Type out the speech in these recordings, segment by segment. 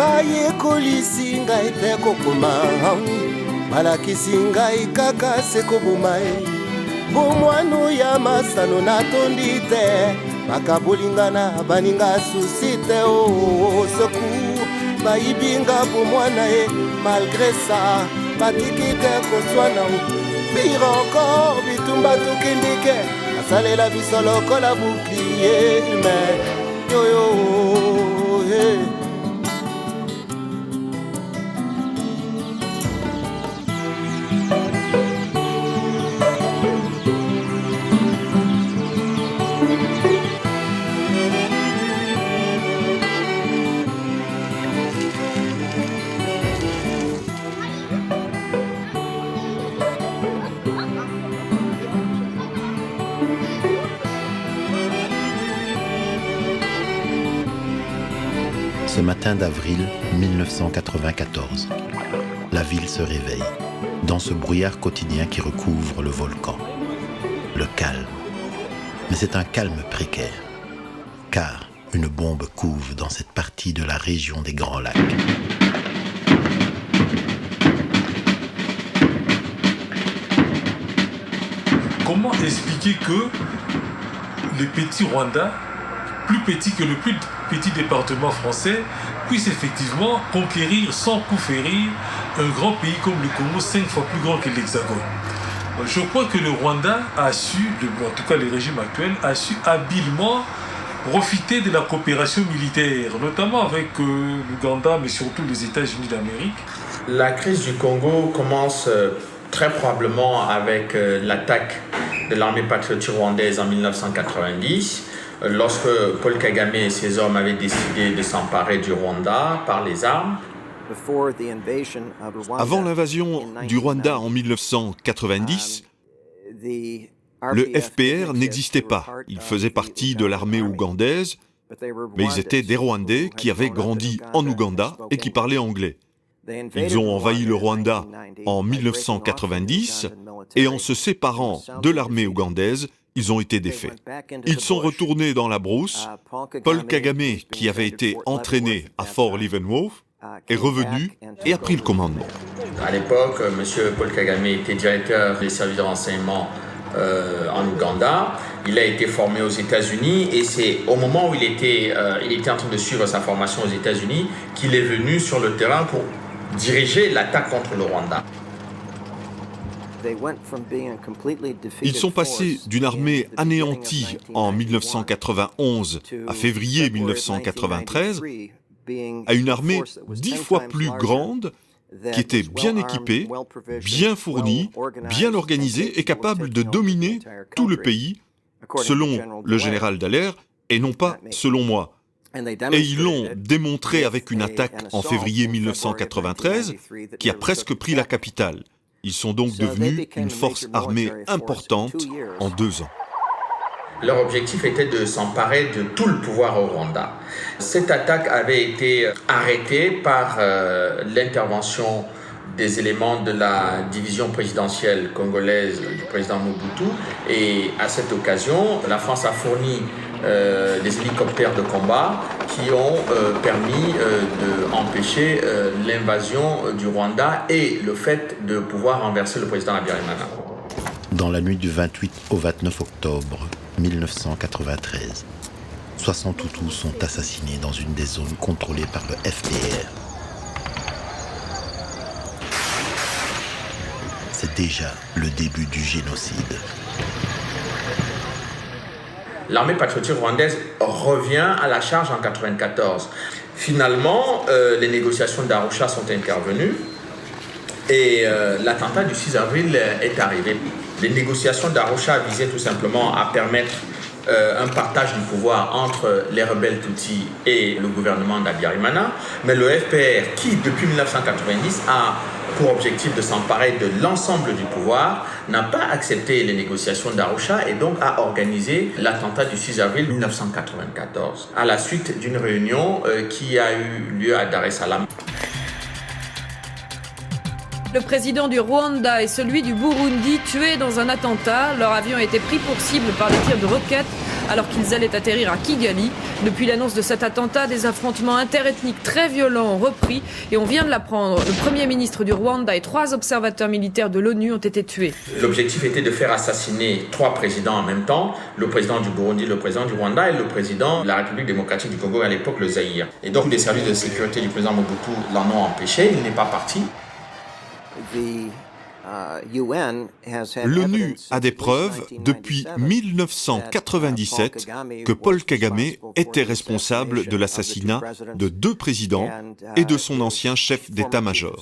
bayekolisi ngai te kokoma balakisi ngai kaka se koboma bomwano ya masano natondi te bakabolingana baninga susi te soku bayibinga bomwana malgré ça batiki te koswana pire encore bitumba tokendike asalela biso lokola bouclier humain yoyo Ce matin d'avril 1994, la ville se réveille dans ce brouillard quotidien qui recouvre le volcan. Le calme. Mais c'est un calme précaire, car une bombe couve dans cette partie de la région des Grands Lacs. Comment expliquer que le petit Rwanda, plus petit que le plus petit département français, puisse effectivement conquérir sans coup férir un grand pays comme le Congo, 5 fois plus grand que l'Hexagone. Je crois que le Rwanda a su, en tout cas le régime actuel, a su habilement profiter de la coopération militaire, notamment avec l'Ouganda, mais surtout les États-Unis d'Amérique. La crise du Congo commence très probablement avec l'attaque de l'armée patriotique rwandaise en 1990, lorsque Paul Kagame et ses hommes avaient décidé de s'emparer du Rwanda par les armes. Avant l'invasion du Rwanda en 1990, le FPR n'existait pas. Il faisait partie de l'armée ougandaise, mais ils étaient des Rwandais qui avaient grandi en Ouganda et qui parlaient anglais. Ils ont envahi le Rwanda en 1990 et en se séparant de l'armée ougandaise, ils ont été défaits. Ils sont retournés dans la brousse. Paul Kagame, qui avait été entraîné à Fort Leavenworth, est revenu et a pris le commandement. À l'époque, M. Paul Kagame était directeur des services de renseignement en Ouganda. Il a été formé aux États-Unis et c'est au moment où il était en train de suivre sa formation aux États-Unis qu'il est venu sur le terrain pour diriger l'attaque contre le Rwanda. Ils sont passés d'une armée anéantie en 1991 à février 1993 à une armée 10 fois plus grande qui était bien équipée, bien fournie, bien organisée et capable de dominer tout le pays, selon le général Dallaire et non pas selon moi. Et ils l'ont démontré avec une attaque en février 1993 qui a presque pris la capitale. Ils sont donc devenus une force armée importante en 2 ans. Leur objectif était de s'emparer de tout le pouvoir au Rwanda. Cette attaque avait été arrêtée par l'intervention des éléments de la division présidentielle congolaise du président Mobutu. Et à cette occasion, la France a fourni des hélicoptères de combat qui ont permis d'empêcher l'invasion du Rwanda et le fait de pouvoir renverser le président Habyarimana. Dans la nuit du 28 au 29 octobre 1993, 60 Hutus sont assassinés dans une des zones contrôlées par le FPR. C'est déjà le début du génocide. L'armée patriotique rwandaise revient à la charge en 1994. Finalement, les négociations d'Arusha sont intervenues et l'attentat du 6 avril est arrivé. Les négociations d'Arusha visaient tout simplement à permettre un partage du pouvoir entre les rebelles Tutsis et le gouvernement d'Habyarimana, mais le FPR, qui depuis 1990 a pour objectif de s'emparer de l'ensemble du pouvoir, n'a pas accepté les négociations d'Arusha et donc a organisé l'attentat du 6 avril 1994, à la suite d'une réunion qui a eu lieu à Dar es Salaam. Le président du Rwanda et celui du Burundi tués dans un attentat. Leur avion a été pris pour cible par des tirs de roquettes alors qu'ils allaient atterrir à Kigali. Depuis l'annonce de cet attentat, des affrontements interethniques très violents ont repris et on vient de l'apprendre. Le Premier ministre du Rwanda et 3 observateurs militaires de l'ONU ont été tués. L'objectif était de faire assassiner 3 présidents en même temps, le président du Burundi, le président du Rwanda et le président de la République démocratique du Congo, à l'époque le Zaïre. Et donc les services de sécurité du président Mobutu l'en ont empêché, il n'est pas parti. L'ONU a des preuves depuis 1997 que Paul Kagame était responsable de l'assassinat de 2 présidents et de son ancien chef d'état-major.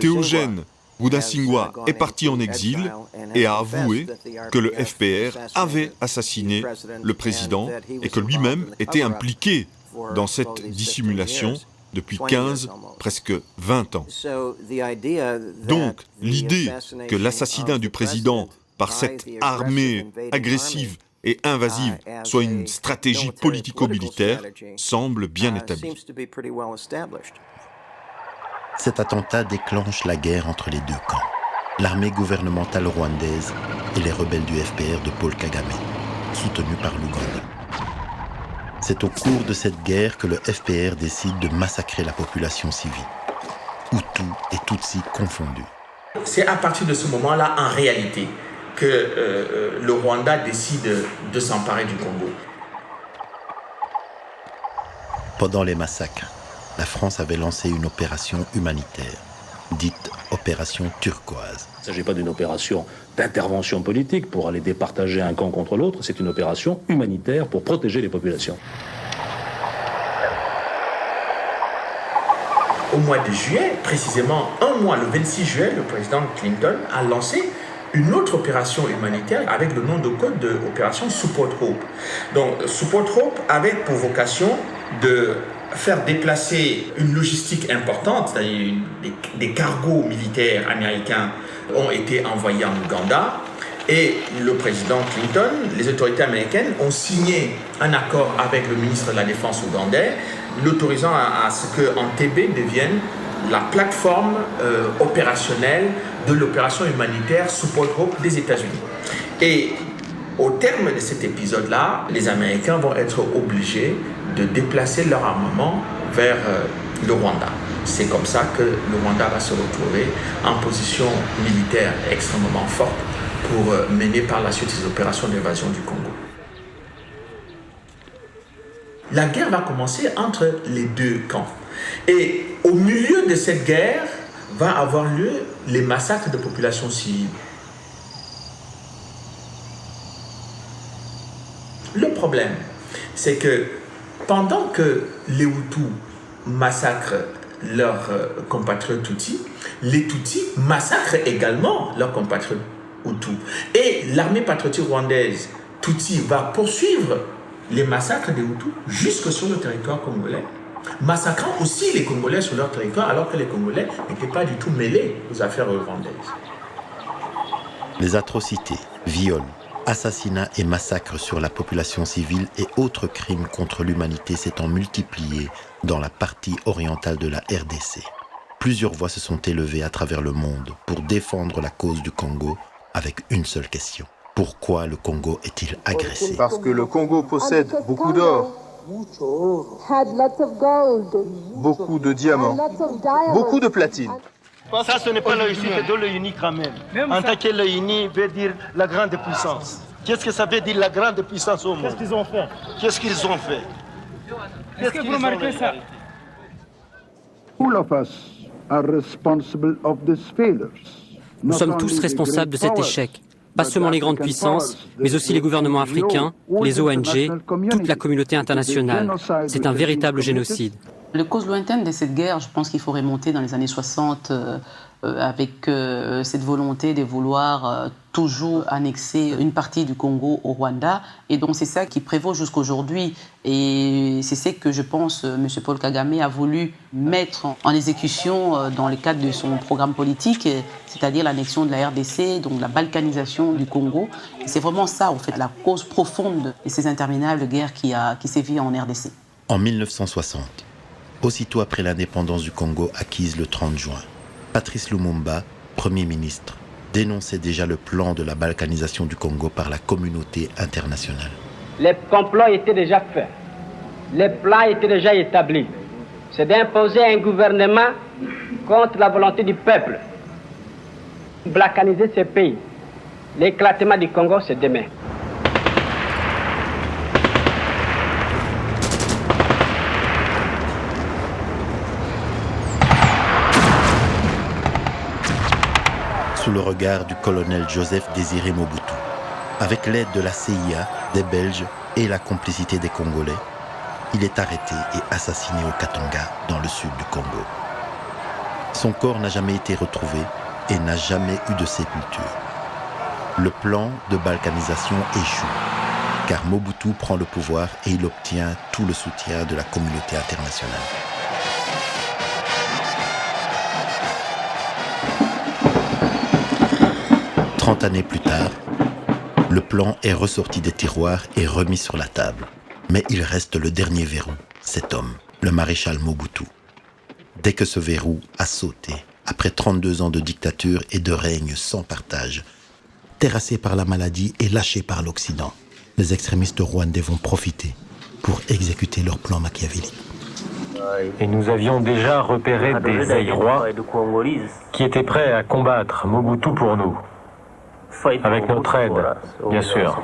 Théogène Rudasingwa est parti en exil et a avoué que le FPR avait assassiné le président et que lui-même était impliqué dans cette dissimulation depuis 15, presque 20 ans. Donc, l'idée que l'assassinat du président par cette armée agressive et invasive soit une stratégie politico-militaire semble bien établie. Cet attentat déclenche la guerre entre les 2 camps, l'armée gouvernementale rwandaise et les rebelles du FPR de Paul Kagame, soutenus par l'Ouganda. C'est au cours de cette guerre que le FPR décide de massacrer la population civile, Hutus et Tutsis confondus. C'est à partir de ce moment-là, en réalité, que le Rwanda décide de s'emparer du Congo. Pendant les massacres, la France avait lancé une opération humanitaire, dite Opération Turquoise. Il ne s'agit pas d'une opération d'intervention politique pour aller départager un camp contre l'autre, c'est une opération humanitaire pour protéger les populations. Au mois de juillet, précisément un mois, le 26 juillet, le président Clinton a lancé une autre opération humanitaire avec le nom de code de opération Support Hope. Donc Support Hope avait pour vocation de faire déplacer une logistique importante, c'est-à-dire des cargos militaires américains ont été envoyés en Ouganda et le président Clinton, les autorités américaines ont signé un accord avec le ministre de la Défense ougandais l'autorisant à ce que Entebbe devienne la plateforme opérationnelle de l'opération humanitaire Support Hope des États-Unis. Et au terme de cet épisode-là, les Américains vont être obligés de déplacer leur armement vers le Rwanda. C'est comme ça que le Rwanda va se retrouver en position militaire extrêmement forte pour mener par la suite ses opérations d'invasion du Congo. La guerre va commencer entre les 2 camps. Et au milieu de cette guerre va avoir lieu les massacres de populations civiles. Le problème, c'est que pendant que les Hutus massacrent leurs compatriotes Tutsis, les Tutsis massacrent également leurs compatriotes Hutus. Et l'armée patriotique rwandaise Tutsi va poursuivre les massacres des Hutus jusque sur le territoire congolais, massacrant aussi les Congolais sur leur territoire alors que les Congolais n'étaient pas du tout mêlés aux affaires rwandaises. Les atrocités, viols, assassinats et massacres sur la population civile et autres crimes contre l'humanité s'étant multipliés dans la partie orientale de la RDC. Plusieurs voix se sont élevées à travers le monde pour défendre la cause du Congo avec une seule question. Pourquoi le Congo est-il agressé? Parce que le Congo possède beaucoup d'or, beaucoup de diamants, beaucoup de platine. Ça, ce n'est pas l'OICI, c'est de l'ONU quand même. En tant que l'ONU veut dire la grande puissance. Qu'est-ce que ça veut dire la grande puissance au monde? Qu'est-ce qu'ils ont fait? Qu'est-ce qu'ils ont fait? Est-ce que vous remarquez ça? All of us are responsible of these failures. Nous sommes tous responsables de cet échec. Pas seulement les grandes puissances, mais aussi les gouvernements africains, les ONG, toute la communauté internationale. C'est un véritable génocide. La cause lointaine de cette guerre, je pense qu'il faut remonter dans les années 60 avec cette volonté de vouloir toujours annexer une partie du Congo au Rwanda. Et donc c'est ça qui prévaut jusqu'aujourd'hui. Et c'est ce que je pense M. Paul Kagame a voulu mettre en exécution dans le cadre de son programme politique, c'est-à-dire l'annexion de la RDC, donc la balkanisation du Congo. Et c'est vraiment ça, en fait, la cause profonde de ces interminables guerres qui sévit en RDC. En 1960, aussitôt après l'indépendance du Congo acquise le 30 juin, Patrice Lumumba, Premier ministre, dénonçait déjà le plan de la balkanisation du Congo par la communauté internationale. Les complots étaient déjà faits. Les plans étaient déjà établis. C'est d'imposer un gouvernement contre la volonté du peuple. Balkaniser ces pays. L'éclatement du Congo, c'est demain. Sous le regard du colonel Joseph Désiré Mobutu, avec l'aide de la CIA, des Belges et la complicité des Congolais, il est arrêté et assassiné au Katanga, dans le sud du Congo. Son corps n'a jamais été retrouvé et n'a jamais eu de sépulture. Le plan de balkanisation échoue, car Mobutu prend le pouvoir et il obtient tout le soutien de la communauté internationale. « 30 années plus tard, le plan est ressorti des tiroirs et remis sur la table. Mais il reste le dernier verrou, cet homme, le maréchal Mobutu. Dès que ce verrou a sauté, après 32 ans de dictature et de règne sans partage, terrassé par la maladie et lâché par l'Occident, les extrémistes rwandais vont profiter pour exécuter leur plan machiavélique. Et nous avions déjà repéré des Zaïrois qui étaient prêts à combattre Mobutu pour nous. Avec notre aide, bien sûr.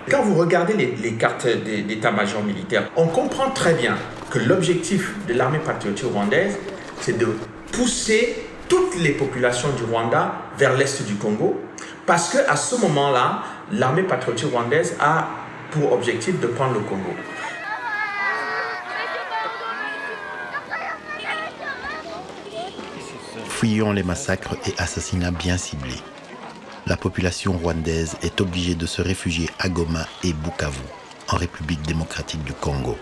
Quand vous regardez les cartes d'état-major militaire, on comprend très bien que l'objectif de l'armée patriotique rwandaise, c'est de pousser toutes les populations du Rwanda vers l'est du Congo, parce qu'à ce moment-là, l'armée patriotique rwandaise a pour objectif de prendre le Congo. Fuyant les massacres et assassinats bien ciblés, la population rwandaise est obligée de se réfugier à Goma et Bukavu, en République démocratique du Congo.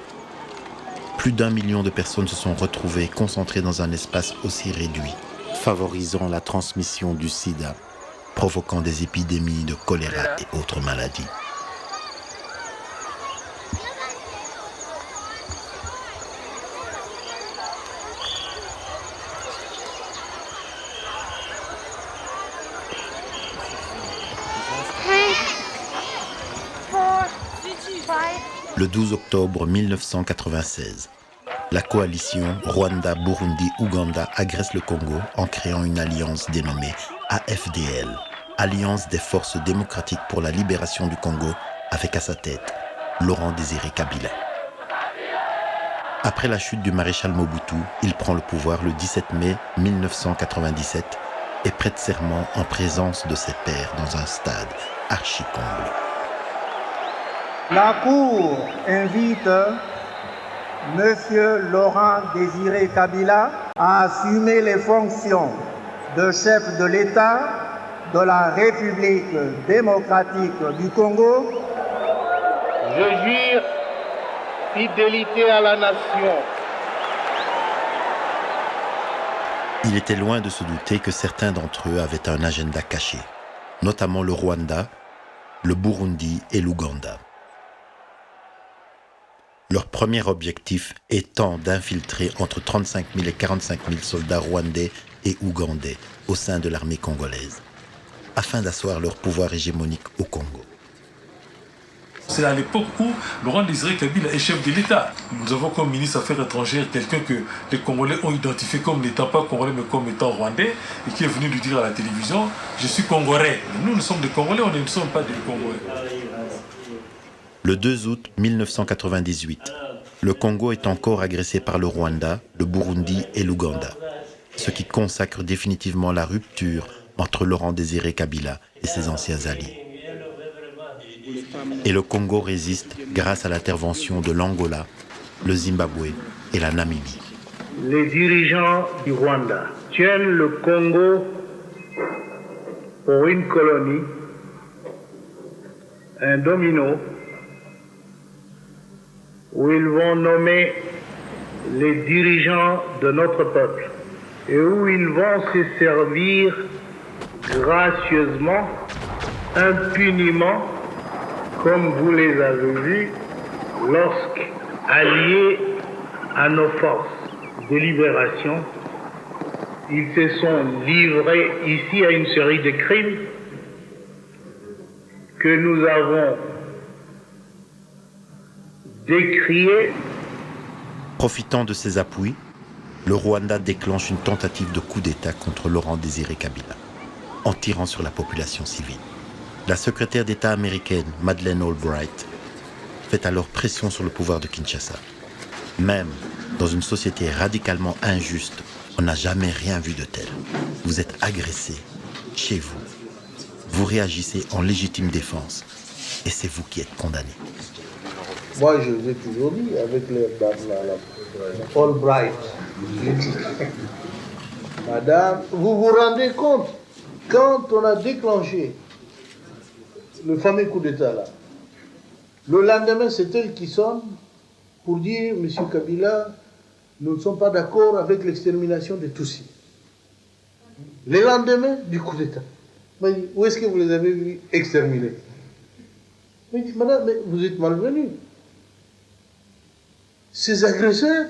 Plus d'1 million de personnes se sont retrouvées concentrées dans un espace aussi réduit, favorisant la transmission du sida, provoquant des épidémies de choléra et autres maladies. Le 12 octobre 1996, la coalition Rwanda-Burundi-Ouganda agresse le Congo en créant une alliance dénommée AFDL, Alliance des forces démocratiques pour la libération du Congo, avec à sa tête Laurent Désiré Kabila. Après la chute du maréchal Mobutu, il prend le pouvoir le 17 mai 1997 et prête serment en présence de ses pairs dans un stade archi-comblé. La Cour invite M. Laurent Désiré Kabila à assumer les fonctions de chef de l'État de la République démocratique du Congo. Je jure fidélité à la nation. Il était loin de se douter que certains d'entre eux avaient un agenda caché, notamment le Rwanda, le Burundi et l'Ouganda. Leur premier objectif étant d'infiltrer entre 35 000 et 45 000 soldats rwandais et ougandais au sein de l'armée congolaise, afin d'asseoir leur pouvoir hégémonique au Congo. C'est à l'époque où Laurent Désiré Kabila est chef de l'État. Nous avons comme ministre des Affaires étrangères quelqu'un que les Congolais ont identifié comme n'étant pas congolais mais comme étant rwandais et qui est venu lui dire à la télévision « Je suis congolais ». Nous sommes des Congolais, on ne sommes pas des Congolais. Le 2 août 1998, le Congo est encore agressé par le Rwanda, le Burundi et l'Ouganda, ce qui consacre définitivement la rupture entre Laurent Désiré Kabila et ses anciens alliés. Et le Congo résiste grâce à l'intervention de l'Angola, le Zimbabwe et la Namibie. Les dirigeants du Rwanda tiennent le Congo pour une colonie, un domino, où ils vont nommer les dirigeants de notre peuple et où ils vont se servir gracieusement, impuniment, comme vous les avez vus, lorsqu'alliés à nos forces de libération, ils se sont livrés ici à une série de crimes que nous avons décrier. Profitant de ses appuis, le Rwanda déclenche une tentative de coup d'État contre Laurent Désiré Kabila, en tirant sur la population civile. La secrétaire d'État américaine, Madeleine Albright, fait alors pression sur le pouvoir de Kinshasa. Même dans une société radicalement injuste, on n'a jamais rien vu de tel. Vous êtes agressé chez vous. Vous réagissez en légitime défense. Et c'est vous qui êtes condamné. Moi, je vous ai toujours dit, avec la Albright, j'ai dit, Madame, vous vous rendez compte, quand on a déclenché le fameux coup d'État là, le lendemain, c'est elle qui sonne pour dire, Monsieur Kabila, nous ne sommes pas d'accord avec l'extermination des Tutsis. Le lendemain du coup d'État. Où est-ce que vous les avez vus exterminer? Mais madame, mais vous êtes malvenue. Ces agresseurs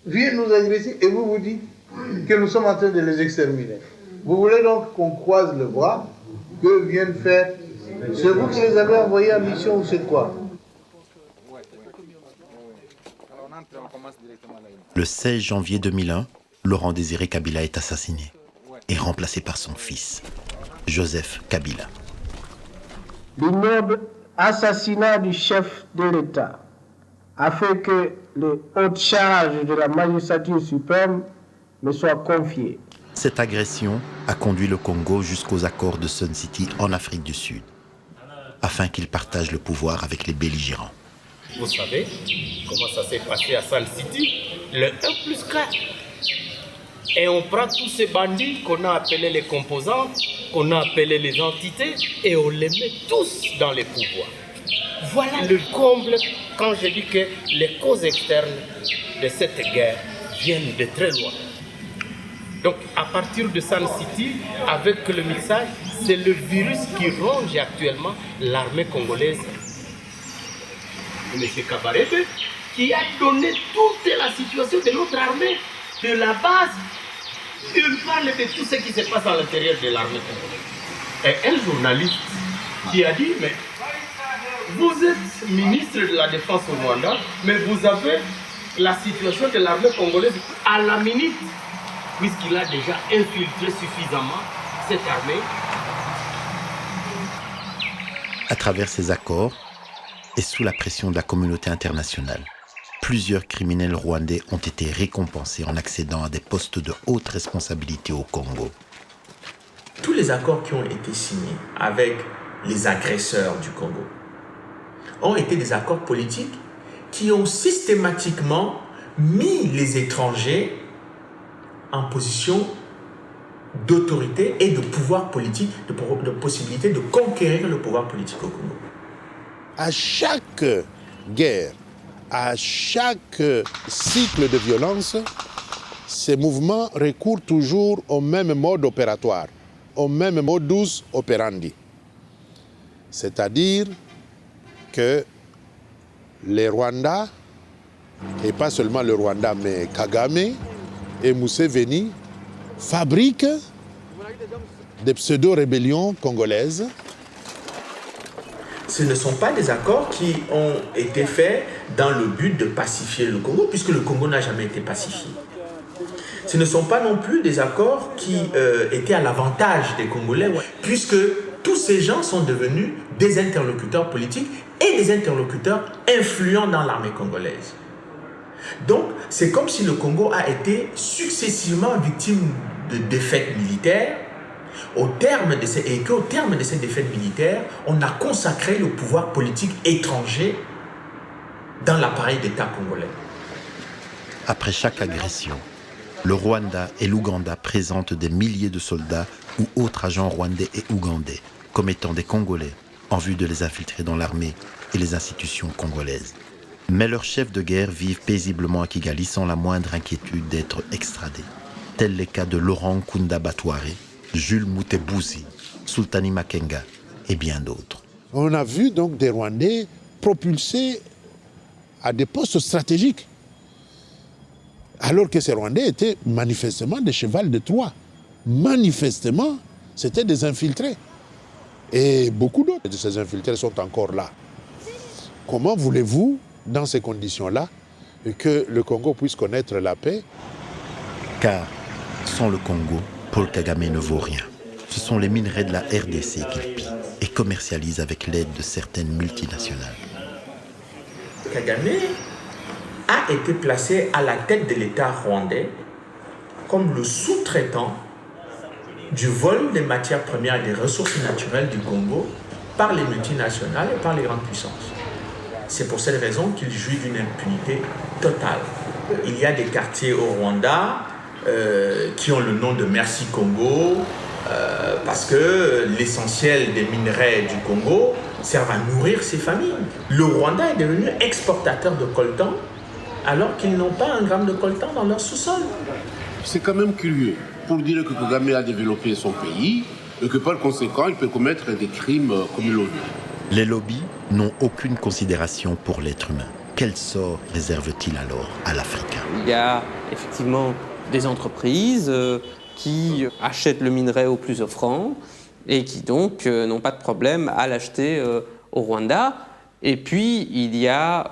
viennent nous agresser et vous dites que nous sommes en train de les exterminer. Vous voulez donc qu'on croise le bras, que viennent faire? C'est vous qui les avez envoyés en mission ou c'est quoi? Le 16 janvier 2001, Laurent Désiré Kabila est assassiné et remplacé par son fils, Joseph Kabila. L'ignoble assassinat du chef de l'État a fait que les hautes charges de la magistrature suprême me soient confiées. Cette agression a conduit le Congo jusqu'aux accords de Sun City en Afrique du Sud, afin qu'il partage le pouvoir avec les belligérants. Vous savez comment ça s'est passé à Sun City? Le 1+4. Et on prend tous ces bandits qu'on a appelés les composants, qu'on a appelés les entités, et on les met tous dans les pouvoirs. Voilà le comble quand je dis que les causes externes de cette guerre viennent de très loin. Donc à partir de Sun City, avec le mixage, c'est le virus qui ronge actuellement l'armée congolaise. M. Kabarebe, qui a donné toute la situation de notre armée, de la base. Il parle de tout ce qui se passe à l'intérieur de l'armée congolaise. Et un journaliste qui a dit, mais vous êtes ministre de la Défense au Rwanda, mais vous avez la situation de l'armée congolaise à la minute, puisqu'il a déjà infiltré suffisamment cette armée. À travers ces accords, et sous la pression de la communauté internationale, plusieurs criminels rwandais ont été récompensés en accédant à des postes de haute responsabilité au Congo. Tous les accords qui ont été signés avec les agresseurs du Congo ont été des accords politiques qui ont systématiquement mis les étrangers en position d'autorité et de pouvoir politique, de possibilité de conquérir le pouvoir politique au Congo. À chaque guerre, à chaque cycle de violence, ces mouvements recourent toujours au même mode opératoire, au même modus operandi. C'est-à-dire que les Rwandais, et pas seulement le Rwanda, mais Kagame et Museveni, fabriquent des pseudo-rébellions congolaises. Ce ne sont pas des accords qui ont été faits dans le but de pacifier le Congo, puisque le Congo n'a jamais été pacifié. Ce ne sont pas non plus des accords qui étaient à l'avantage des Congolais, puisque tous ces gens sont devenus des interlocuteurs politiques et des interlocuteurs influents dans l'armée congolaise. Donc, c'est comme si le Congo a été successivement victime de défaites militaires, et qu'au terme de ces défaites militaires, on a consacré le pouvoir politique étranger dans l'appareil d'État congolais. Après chaque agression, le Rwanda et l'Ouganda présentent des milliers de soldats ou autres agents rwandais et ougandais comme étant des Congolais en vue de les infiltrer dans l'armée et les institutions congolaises. Mais leurs chefs de guerre vivent paisiblement à Kigali sans la moindre inquiétude d'être extradés. Tels les cas de Laurent Nkunda Batware, Jules Mutebouzi, Sultani Makenga et bien d'autres. On a vu donc des Rwandais propulsés à des postes stratégiques, alors que ces Rwandais étaient manifestement des chevals de Troie. Manifestement, c'était des infiltrés. Et beaucoup d'autres de ces infiltrés sont encore là. Comment voulez-vous dans ces conditions-là, que le Congo puisse connaître la paix. Car, sans le Congo, Paul Kagame ne vaut rien. Ce sont les minerais de la RDC qu'il pille et commercialise avec l'aide de certaines multinationales. Kagame a été placé à la tête de l'État rwandais comme le sous-traitant du vol des matières premières et des ressources naturelles du Congo par les multinationales et par les grandes puissances. C'est pour cette raison qu'il jouit d'une impunité totale. Il y a des quartiers au Rwanda qui ont le nom de Merci Congo parce que l'essentiel des minerais du Congo servent à nourrir ces familles. Le Rwanda est devenu exportateur de coltan alors qu'ils n'ont pas un gramme de coltan dans leur sous-sol. C'est quand même curieux pour dire que Kagame a développé son pays et que par conséquent il peut commettre des crimes comme il le veut. Les lobbies n'ont aucune considération pour l'être humain. Quel sort réserve-t-il alors à l'Africain? Il y a effectivement des entreprises qui achètent le minerai au plus offrant et qui donc n'ont pas de problème à l'acheter au Rwanda. Et puis il y a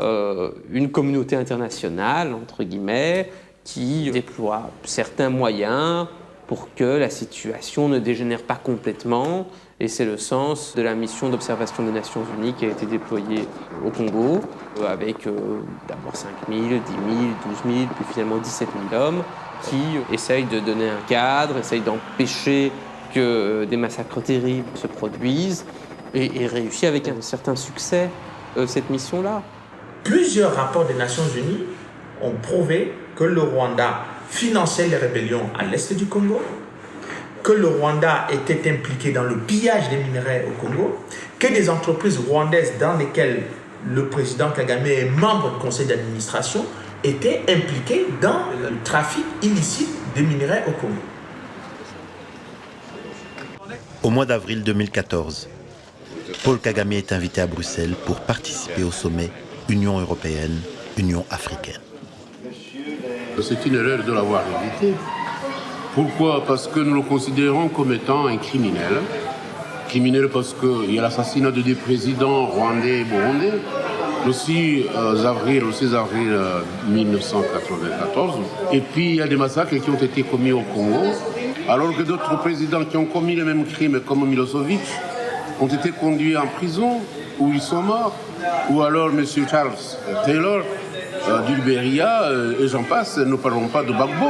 une communauté internationale, entre guillemets, qui déploie certains moyens pour que la situation ne dégénère pas complètement. Et c'est le sens de la mission d'observation des Nations Unies qui a été déployée au Congo, avec d'abord 5 000, 10 000, 12 000, puis finalement 17 000 hommes, qui essayent de donner un cadre, essayent d'empêcher que des massacres terribles se produisent, et réussit avec un certain succès cette mission-là. Plusieurs rapports des Nations Unies ont prouvé que le Rwanda finançait les rébellions à l'est du Congo, que le Rwanda était impliqué dans le pillage des minerais au Congo, que des entreprises rwandaises dans lesquelles le président Kagame est membre du conseil d'administration étaient impliquées dans le trafic illicite des minerais au Congo. Au mois d'avril 2014, Paul Kagame est invité à Bruxelles pour participer au sommet Union européenne-Union africaine. C'est une erreur de l'avoir invité. Pourquoi? Parce que nous le considérons comme étant un criminel. Criminel parce qu'il y a l'assassinat de deux présidents rwandais et burundais, le 6 avril 1994. Et puis il y a des massacres qui ont été commis au Congo, alors que d'autres présidents qui ont commis les mêmes crimes, comme Milosevic, ont été conduits en prison, où ils sont morts. Ou alors M. Charles Taylor du Libéria, et j'en passe, ne parlons pas de Gbagbo.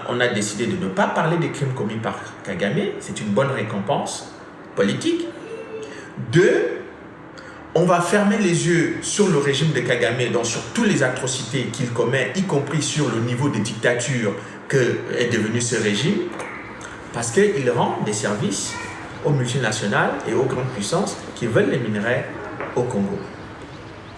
On a décidé de ne pas parler des crimes commis par Kagame, c'est une bonne récompense politique. 2, on va fermer les yeux sur le régime de Kagame, donc sur toutes les atrocités qu'il commet, y compris sur le niveau de dictature que est devenu ce régime, parce qu'il rend des services aux multinationales et aux grandes puissances qui veulent les minerais au Congo.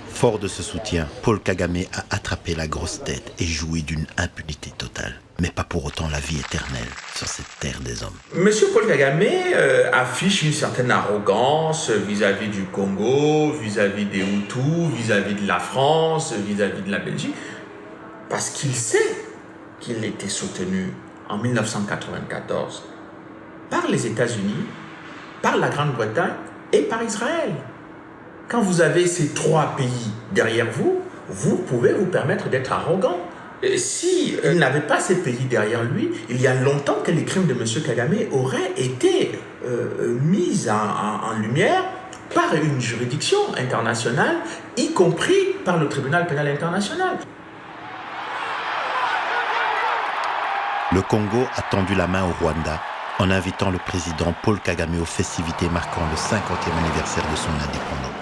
Fort de ce soutien, Paul Kagame a attrapé la grosse tête et joui d'une impunité totale. Mais pas pour autant la vie éternelle sur cette terre des hommes. Monsieur Paul Kagame affiche une certaine arrogance vis-à-vis du Congo, vis-à-vis des Hutus, vis-à-vis de la France, vis-à-vis de la Belgique, parce qu'il sait qu'il était soutenu en 1994 par les États-Unis, par la Grande-Bretagne et par Israël. Quand vous avez ces 3 pays derrière vous, vous pouvez vous permettre d'être arrogant. Si il n'avait pas ces pays derrière lui, il y a longtemps que les crimes de M. Kagame auraient été mis en lumière par une juridiction internationale, y compris par le tribunal pénal international. Le Congo a tendu la main au Rwanda en invitant le président Paul Kagame aux festivités marquant le 50e anniversaire de son indépendance.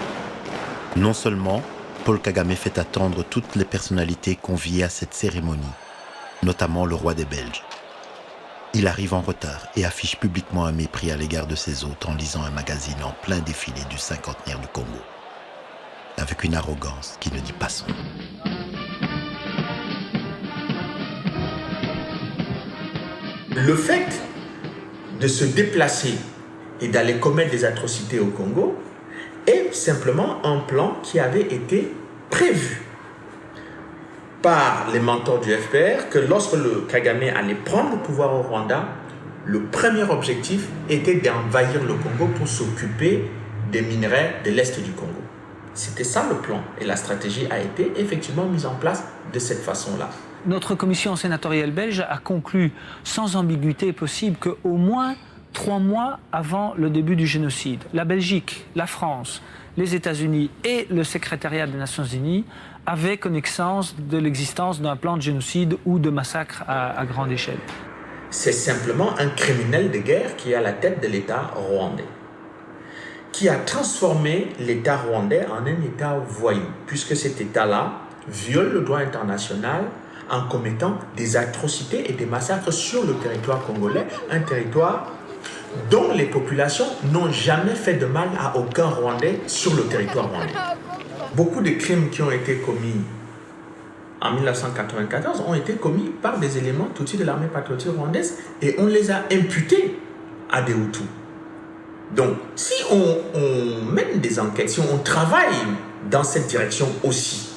Non seulement Paul Kagame fait attendre toutes les personnalités conviées à cette cérémonie, notamment le roi des Belges. Il arrive en retard et affiche publiquement un mépris à l'égard de ses hôtes en lisant un magazine en plein défilé du cinquantenaire du Congo, avec une arrogance qui ne dit pas son nom. Le fait de se déplacer et d'aller commettre des atrocités au Congo est simplement un plan qui avait été prévu par les mentors du FPR, que lorsque le Kagame allait prendre le pouvoir au Rwanda, le premier objectif était d'envahir le Congo pour s'occuper des minerais de l'Est du Congo. C'était ça le plan. Et la stratégie a été effectivement mise en place de cette façon-là. Notre commission sénatoriale belge a conclu sans ambiguïté possible qu'au moins 3 mois avant le début du génocide, la Belgique, la France, les États-Unis et le secrétariat des Nations Unies avaient connaissance de l'existence d'un plan de génocide ou de massacre à grande échelle. C'est simplement un criminel de guerre qui est à la tête de l'État rwandais, qui a transformé l'État rwandais en un État voyou, puisque cet État-là viole le droit international en commettant des atrocités et des massacres sur le territoire congolais, un territoire dont les populations n'ont jamais fait de mal à aucun Rwandais sur le territoire rwandais. Beaucoup de crimes qui ont été commis en 1994 ont été commis par des éléments Tutsis de l'armée patriotique rwandaise et on les a imputés à des Hutus. Donc, si on mène des enquêtes, si on travaille dans cette direction aussi,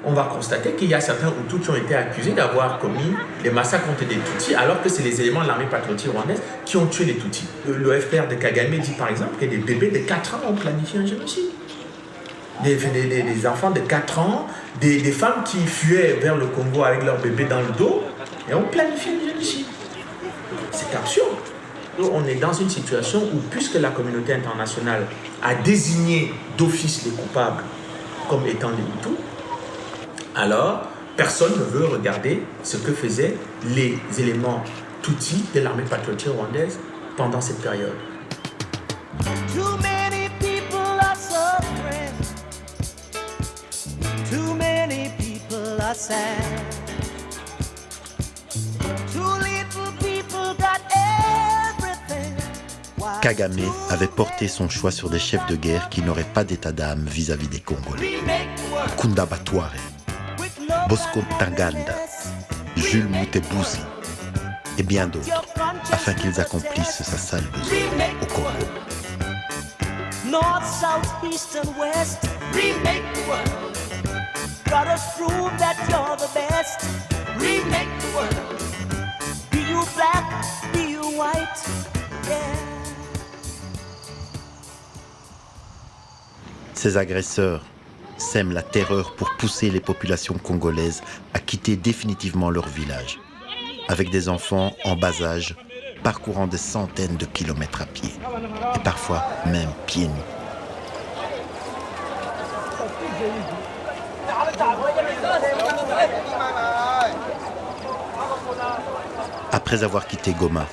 on va constater qu'il y a certains Hutus qui ont été accusés d'avoir commis des massacres contre des Tutsis, alors que c'est les éléments de l'armée patriotique rwandaise qui ont tué les Tutsis. Le FPR de Kagame dit par exemple que des bébés de 4 ans ont planifié un génocide. Des enfants de 4 ans, des femmes qui fuyaient vers le Congo avec leur bébé dans le dos, et ont planifié un génocide. C'est absurde. Donc on est dans une situation où, puisque la communauté internationale a désigné d'office les coupables comme étant les Hutus, alors personne ne veut regarder ce que faisaient les éléments Tutsis de l'armée patriotique rwandaise pendant cette période. Too many people are suffering. Too many people are sad. Too little people got everything. Kagame avait porté son choix sur des chefs de guerre qui n'auraient pas d'état d'âme vis-à-vis des Congolais. Kunda Batware, Bosco Ntaganda, Jules Mutebuzi et bien d'autres, afin qu'ils accomplissent sa sale besogne au Congo. North, south, east and west, remake the world. Gotta prove that you're the best. Remake the world. Be you black, be you white, yeah. Ces agresseurs sèment la terreur pour pousser les populations congolaises à quitter définitivement leur village, avec des enfants en bas âge parcourant des centaines de kilomètres à pied, et parfois même pieds nus. Après avoir quitté Goma,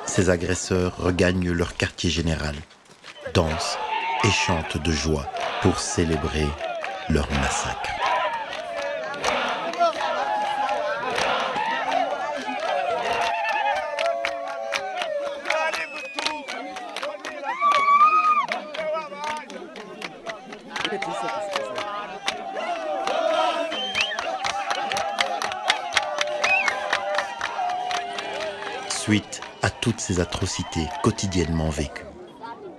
ces agresseurs regagnent leur quartier général, dansent et chantent de joie pour célébrer leur massacre. Suite à toutes ces atrocités quotidiennement vécues,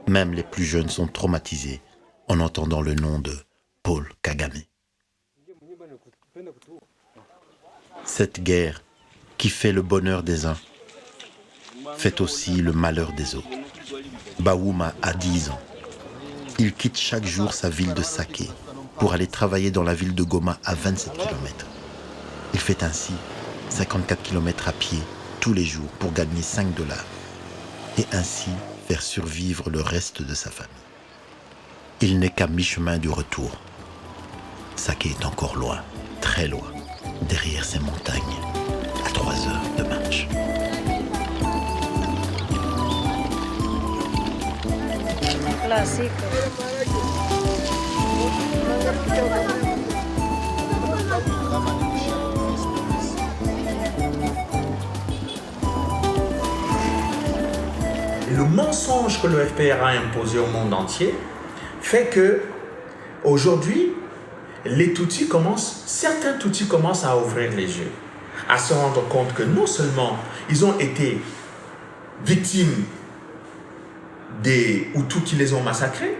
même les plus jeunes sont traumatisés en entendant le nom de Paul Kagame. Cette guerre qui fait le bonheur des uns fait aussi le malheur des autres. Baouma a 10 ans. Il quitte chaque jour sa ville de Saké pour aller travailler dans la ville de Goma à 27 km. Il fait ainsi 54 km à pied tous les jours pour gagner $5 et ainsi faire survivre le reste de sa famille. Il n'est qu'à mi-chemin du retour. Saké est encore loin, très loin, derrière ces montagnes, à 3 heures de marche. Classique. Le mensonge que le FPR a imposé au monde entier fait que aujourd'hui, certains Tutsis commencent à ouvrir les yeux, à se rendre compte que non seulement ils ont été victimes des Hutus qui les ont massacrés,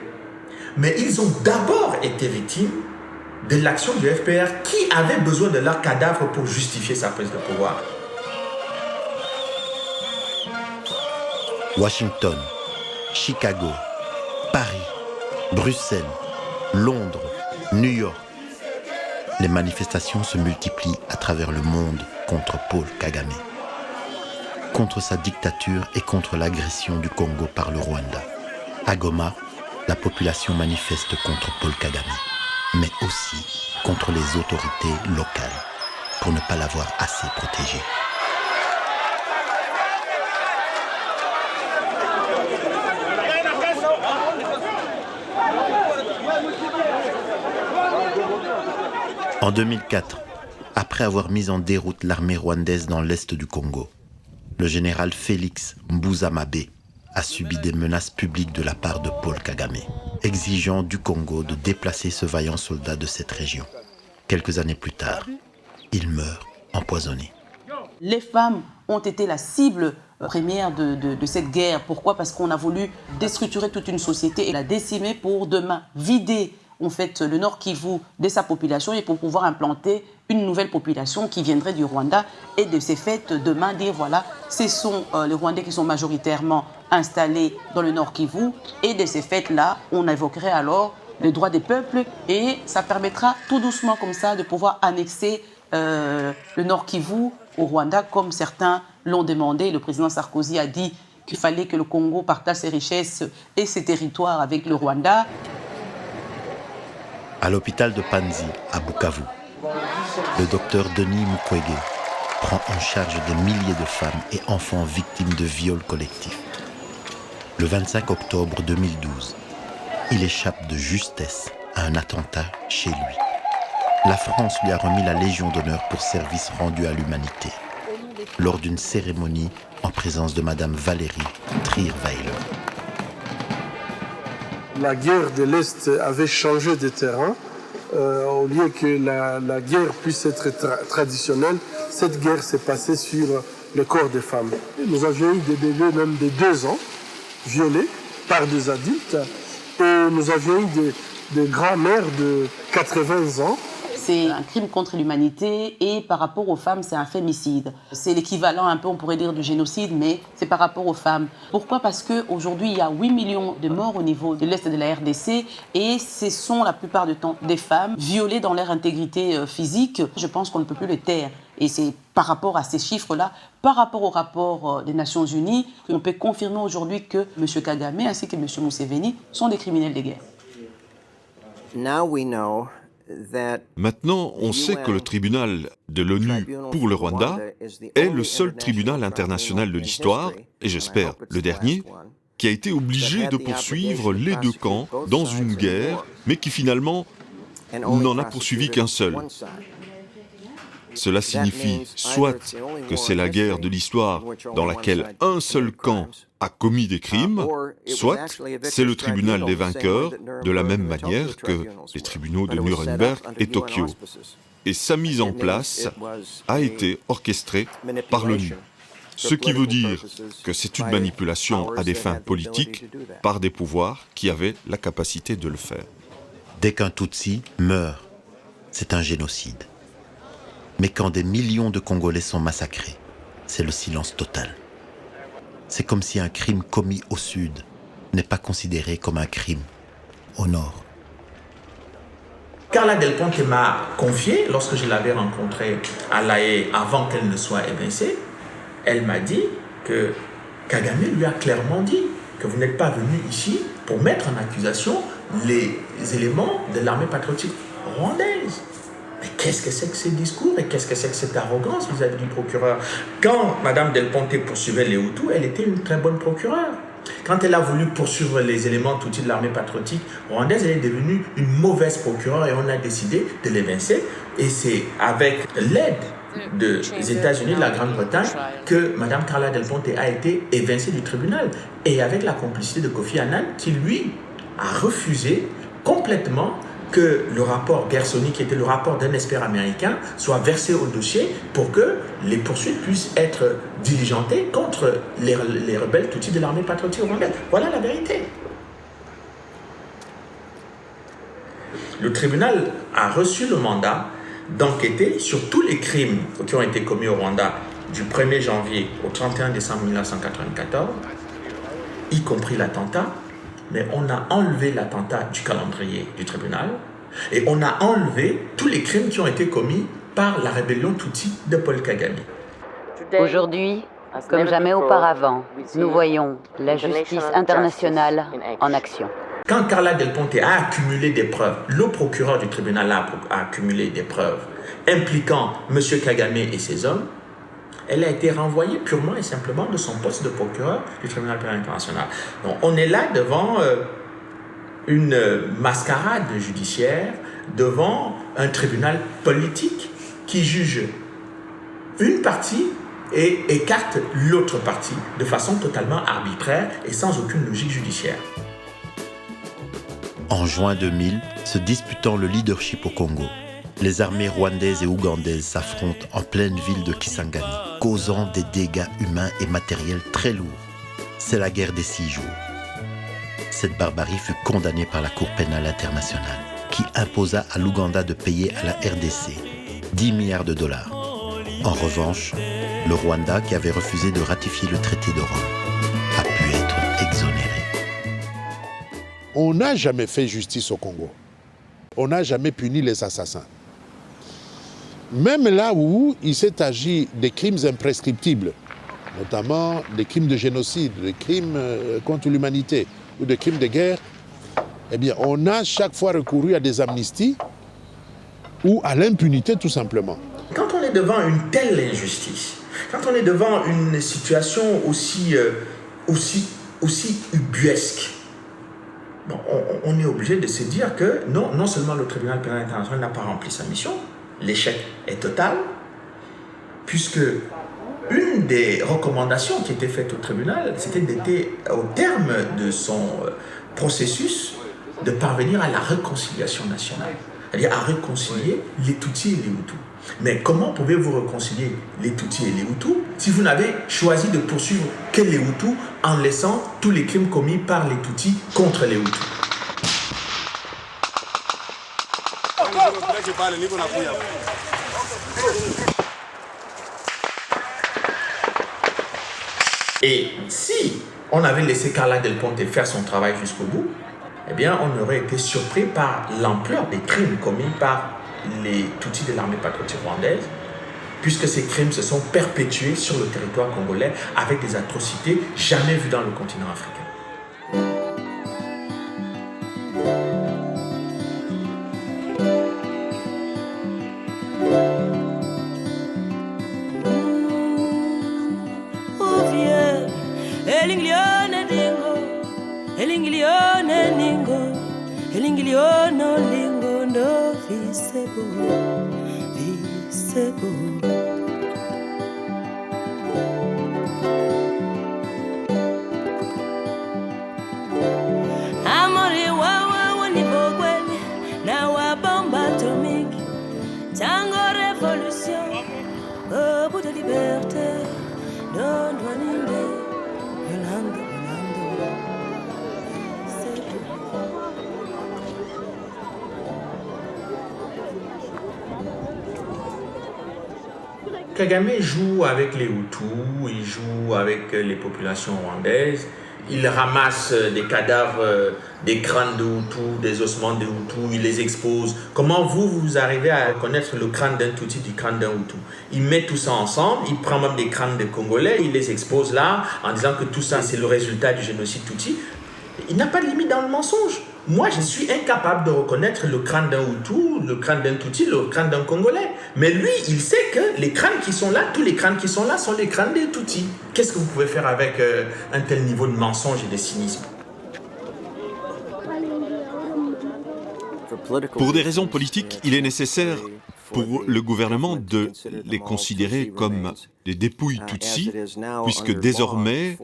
mais ils ont d'abord été victimes de l'action du FPR qui avait besoin de leurs cadavres pour justifier sa prise de pouvoir. Washington, Chicago, Paris, Bruxelles, Londres, New York. Les manifestations se multiplient à travers le monde contre Paul Kagame, contre sa dictature et contre l'agression du Congo par le Rwanda. À Goma, la population manifeste contre Paul Kagame, mais aussi contre les autorités locales, pour ne pas l'avoir assez protégé. En 2004, après avoir mis en déroute l'armée rwandaise dans l'est du Congo, le général Félix Mbuzamabe a subi des menaces publiques de la part de Paul Kagame, exigeant du Congo de déplacer ce vaillant soldat de cette région. Quelques années plus tard, il meurt empoisonné. Les femmes ont été la cible première de cette guerre. Pourquoi? Parce qu'on a voulu déstructurer toute une société et la décimer pour demain, vider en fait le Nord Kivu de sa population et pour pouvoir implanter une nouvelle population qui viendrait du Rwanda et de ces faits demain dire voilà, ce sont les Rwandais qui sont majoritairement installés dans le Nord Kivu et de ces faits-là, on évoquerait alors les droits des peuples et ça permettra tout doucement comme ça de pouvoir annexer le Nord Kivu au Rwanda comme certains l'ont demandé. Le président Sarkozy a dit qu'il fallait que le Congo partage ses richesses et ses territoires avec le Rwanda. À l'hôpital de Panzi, à Bukavu, le docteur Denis Mukwege prend en charge des milliers de femmes et enfants victimes de viols collectifs. Le 25 octobre 2012, il échappe de justesse à un attentat chez lui. La France lui a remis la Légion d'honneur pour service rendu à l'humanité, lors d'une cérémonie en présence de Madame Valérie Trierweiler. La guerre de l'Est avait changé de terrain. Au lieu que la guerre puisse être traditionnelle, cette guerre s'est passée sur le corps des femmes. Nous avions eu des bébés même de 2 ans, violés par des adultes. Et nous avions eu des grands-mères de 80 ans. C'est un crime contre l'humanité et par rapport aux femmes, c'est un fémicide. C'est l'équivalent un peu, on pourrait dire, du génocide, mais c'est par rapport aux femmes. Pourquoi? Parce qu'aujourd'hui, il y a 8 millions de morts au niveau de l'Est de la RDC et ce sont la plupart du temps des femmes violées dans leur intégrité physique. Je pense qu'on ne peut plus les taire. Et c'est par rapport à ces chiffres-là, par rapport au rapport des Nations Unies, qu'on peut confirmer aujourd'hui que M. Kagame ainsi que M. Museveni sont des criminels de guerre. Maintenant, on sait que le tribunal de l'ONU pour le Rwanda est le seul tribunal international de l'histoire, et j'espère le dernier, qui a été obligé de poursuivre les 2 camps dans une guerre, mais qui finalement n'en a poursuivi qu'un seul. Cela signifie soit que c'est la guerre de l'histoire dans laquelle un seul camp a commis des crimes, soit c'est le tribunal des vainqueurs, de la même manière que les tribunaux de Nuremberg et Tokyo. Et sa mise en place a été orchestrée par l'ONU. Ce qui veut dire que c'est une manipulation à des fins politiques par des pouvoirs qui avaient la capacité de le faire. Dès qu'un Tutsi meurt, c'est un génocide. Mais quand des millions de Congolais sont massacrés, c'est le silence total. C'est comme si un crime commis au sud n'est pas considéré comme un crime au nord. Carla Del Ponte m'a confié, lorsque je l'avais rencontrée à La Haye avant qu'elle ne soit évincée, elle m'a dit que Kagame lui a clairement dit que vous n'êtes pas venu ici pour mettre en accusation les éléments de l'armée patriotique rwandaise. Mais qu'est-ce que c'est que ces discours et qu'est-ce que c'est que cette arrogance vis-à-vis du procureur? Quand Mme Del Ponte poursuivait les Hutus, elle était une très bonne procureure. Quand elle a voulu poursuivre les éléments Tutsis de l'armée patriotique rwandaise, elle est devenue une mauvaise procureure et on a décidé de l'évincer. Et c'est avec l'aide des États-Unis, de la Grande-Bretagne, que Mme Carla Del Ponte a été évincée du tribunal. Et avec la complicité de Kofi Annan, qui lui a refusé complètement que le rapport Gersony, qui était le rapport d'un expert américain, soit versé au dossier pour que les poursuites puissent être diligentées contre les rebelles Tutsis de l'armée patriotique rwandaise. Voilà la vérité. Le tribunal a reçu le mandat d'enquêter sur tous les crimes qui ont été commis au Rwanda du 1er janvier au 31 décembre 1994, y compris l'attentat, mais on a enlevé l'attentat du calendrier du tribunal et on a enlevé tous les crimes qui ont été commis par la rébellion Tutsi de Paul Kagame. Aujourd'hui, comme jamais auparavant, nous voyons la justice internationale en action. Quand Carla Del Ponte a accumulé des preuves, le procureur du tribunal a accumulé des preuves impliquant M. Kagame et ses hommes, elle a été renvoyée purement et simplement de son poste de procureur du tribunal pénal international. Donc on est là devant une mascarade judiciaire, devant un tribunal politique qui juge une partie et écarte l'autre partie de façon totalement arbitraire et sans aucune logique judiciaire. En juin 2000, se disputant le leadership au Congo, les armées rwandaises et ougandaises s'affrontent en pleine ville de Kisangani, causant des dégâts humains et matériels très lourds. C'est la guerre des 6 jours. Cette barbarie fut condamnée par la Cour pénale internationale, qui imposa à l'Ouganda de payer à la RDC 10 milliards de dollars. En revanche, le Rwanda, qui avait refusé de ratifier le traité de Rome, a pu être exonéré. On n'a jamais fait justice au Congo. On n'a jamais puni les assassins. Même là où il s'est agi des crimes imprescriptibles, notamment des crimes de génocide, des crimes contre l'humanité ou des crimes de guerre, eh bien, on a chaque fois recouru à des amnisties ou à l'impunité tout simplement. Quand on est devant une telle injustice, quand on est devant une situation aussi ubuesque, bon, on est obligé de se dire que non seulement le tribunal pénal international n'a pas rempli sa mission, l'échec est total, puisque une des recommandations qui était faite au tribunal, c'était au terme de son processus de parvenir à la réconciliation nationale, c'est-à-dire à réconcilier les Tutsis et les Hutus. Mais comment pouvez-vous réconcilier les Tutsis et les Hutus si vous n'avez choisi de poursuivre que les Hutus en laissant tous les crimes commis par les Tutsis contre les Hutus? Et si on avait laissé Carla Del Ponte faire son travail jusqu'au bout, eh bien, on aurait été surpris par l'ampleur des crimes commis par les Tutsis de l'armée patriotique rwandaise, puisque ces crimes se sont perpétués sur le territoire congolais avec des atrocités jamais vues dans le continent africain. Kagame joue avec les Hutus, il joue avec les populations rwandaises, il ramasse des cadavres, des crânes de Hutus, des ossements de Hutus, il les expose. Comment vous arrivez à reconnaître le crâne d'un Tutsi du crâne d'un Hutu? Il met tout ça ensemble, il prend même des crânes de Congolais, il les expose là en disant que tout ça c'est le résultat du génocide Tutsi. Il n'a pas de limite dans le mensonge. Moi, je suis incapable de reconnaître le crâne d'un Hutu, le crâne d'un Tutsi, le crâne d'un Congolais. Mais lui, il sait que les crânes qui sont là, tous les crânes qui sont là, sont les crânes des Tutsis. Qu'est-ce que vous pouvez faire avec un tel niveau de mensonge et de cynisme? Pour des raisons politiques, il est nécessaire pour le gouvernement de les considérer comme des dépouilles Tutsis, puisque désormais,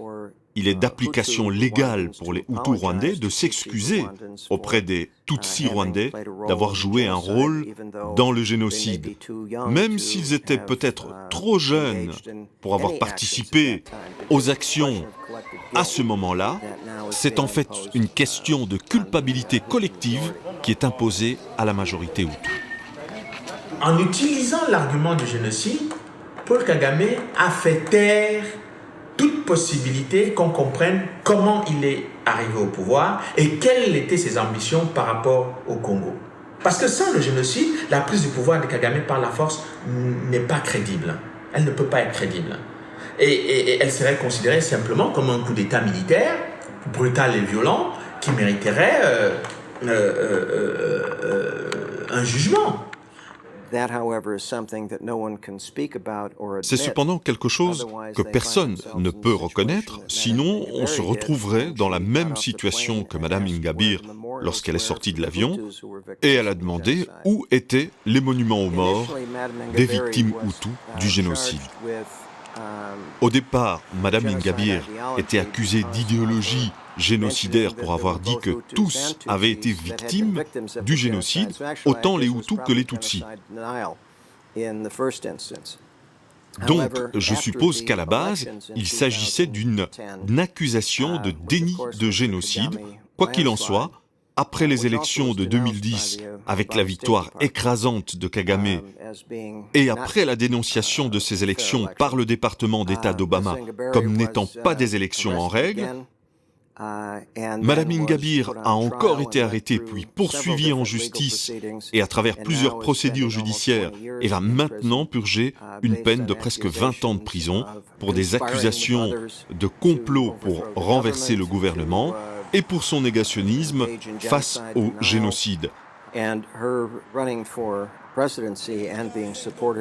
il est d'application légale pour les Hutus rwandais de s'excuser auprès des Tutsis rwandais d'avoir joué un rôle dans le génocide. Même s'ils étaient peut-être trop jeunes pour avoir participé aux actions à ce moment-là, c'est en fait une question de culpabilité collective qui est imposée à la majorité Hutu. En utilisant l'argument du génocide, Paul Kagame a fait taire toute possibilité qu'on comprenne comment il est arrivé au pouvoir et quelles étaient ses ambitions par rapport au Congo. Parce que sans le génocide, la prise du pouvoir de Kagame par la force n'est pas crédible. Elle ne peut pas être crédible. Et elle serait considérée simplement comme un coup d'État militaire, brutal et violent, qui mériterait un jugement. C'est cependant quelque chose que personne ne peut reconnaître, sinon on se retrouverait dans la même situation que Mme Ingabire lorsqu'elle est sortie de l'avion, et elle a demandé où étaient les monuments aux morts des victimes Hutus du génocide. Au départ, Mme Ingabire était accusée d'idéologie génocidaire pour avoir dit que tous avaient été victimes du génocide, autant les Hutus que les Tutsis. Donc, je suppose qu'à la base, il s'agissait d'une accusation de déni de génocide. Quoi qu'il en soit, après les élections de 2010, avec la victoire écrasante de Kagame, et après la dénonciation de ces élections par le département d'État d'Obama comme n'étant pas des élections en règle, Mme Ingabire a encore été arrêtée puis poursuivie en justice et à travers plusieurs procédures judiciaires et va maintenant purger une peine de presque 20 ans de prison pour des accusations de complot pour renverser le gouvernement et pour son négationnisme face au génocide.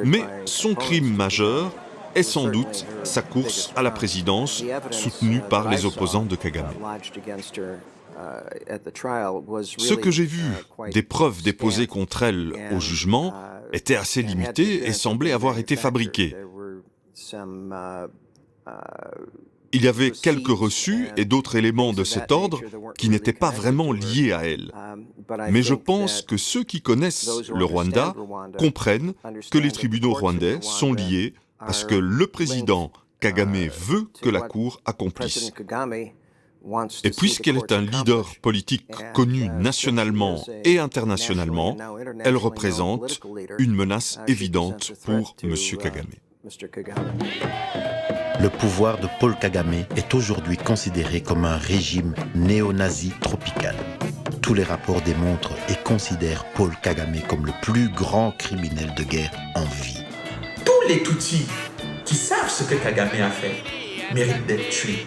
Mais son crime majeur est sans doute sa course à la présidence soutenue par les opposants de Kagame. Ce que j'ai vu des preuves déposées contre elle au jugement était assez limité et semblait avoir été fabriqué. Il y avait quelques reçus et d'autres éléments de cet ordre qui n'étaient pas vraiment liés à elle. Mais je pense que ceux qui connaissent le Rwanda comprennent que les tribunaux rwandais sont liés parce que le président Kagame veut que la Cour accomplisse. Et puisqu'elle est un leader politique connu nationalement et internationalement, elle représente une menace évidente pour M. Kagame. Le pouvoir de Paul Kagame est aujourd'hui considéré comme un régime néo-nazi tropical. Tous les rapports démontrent et considèrent Paul Kagame comme le plus grand criminel de guerre en vie. Tous les Tutsis qui savent ce que Kagame a fait méritent d'être tués.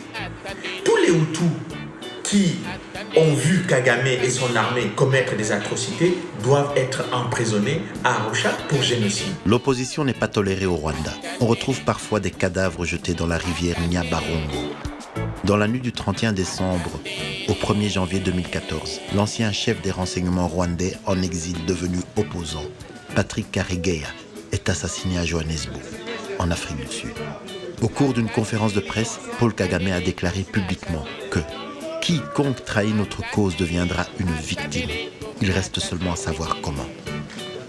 Tous les Hutus qui ont vu Kagame et son armée commettre des atrocités doivent être emprisonnés à Arusha pour génocide. L'opposition n'est pas tolérée au Rwanda. On retrouve parfois des cadavres jetés dans la rivière Nyabarongo. Dans la nuit du 31 décembre au 1er janvier 2014, l'ancien chef des renseignements rwandais en exil devenu opposant, Patrick Karegeya, est assassiné à Johannesburg, en Afrique du Sud. Au cours d'une conférence de presse, Paul Kagame a déclaré publiquement que quiconque trahit notre cause deviendra une victime. Il reste seulement à savoir comment.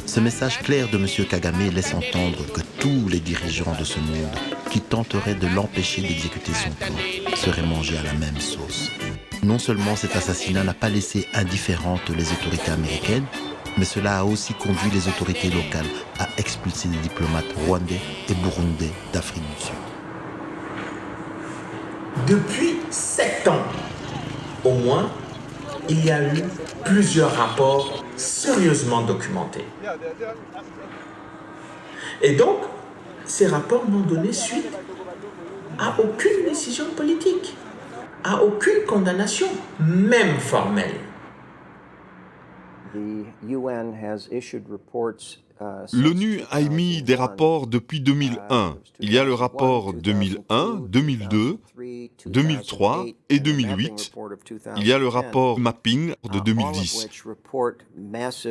Ce message clair de M. Kagame laisse entendre que tous les dirigeants de ce monde qui tenteraient de l'empêcher d'exécuter son plan seraient mangés à la même sauce. Non seulement cet assassinat n'a pas laissé indifférentes les autorités américaines, mais cela a aussi conduit les autorités locales à expulser des diplomates rwandais et burundais d'Afrique du Sud. Depuis 7 ans, au moins, il y a eu plusieurs rapports sérieusement documentés. Et donc, ces rapports n'ont donné suite à aucune décision politique, à aucune condamnation, même formelle. L'ONU a émis des rapports depuis 2001. Il y a le rapport 2001, 2002, 2003 et 2008. Il y a le rapport Mapping de 2010.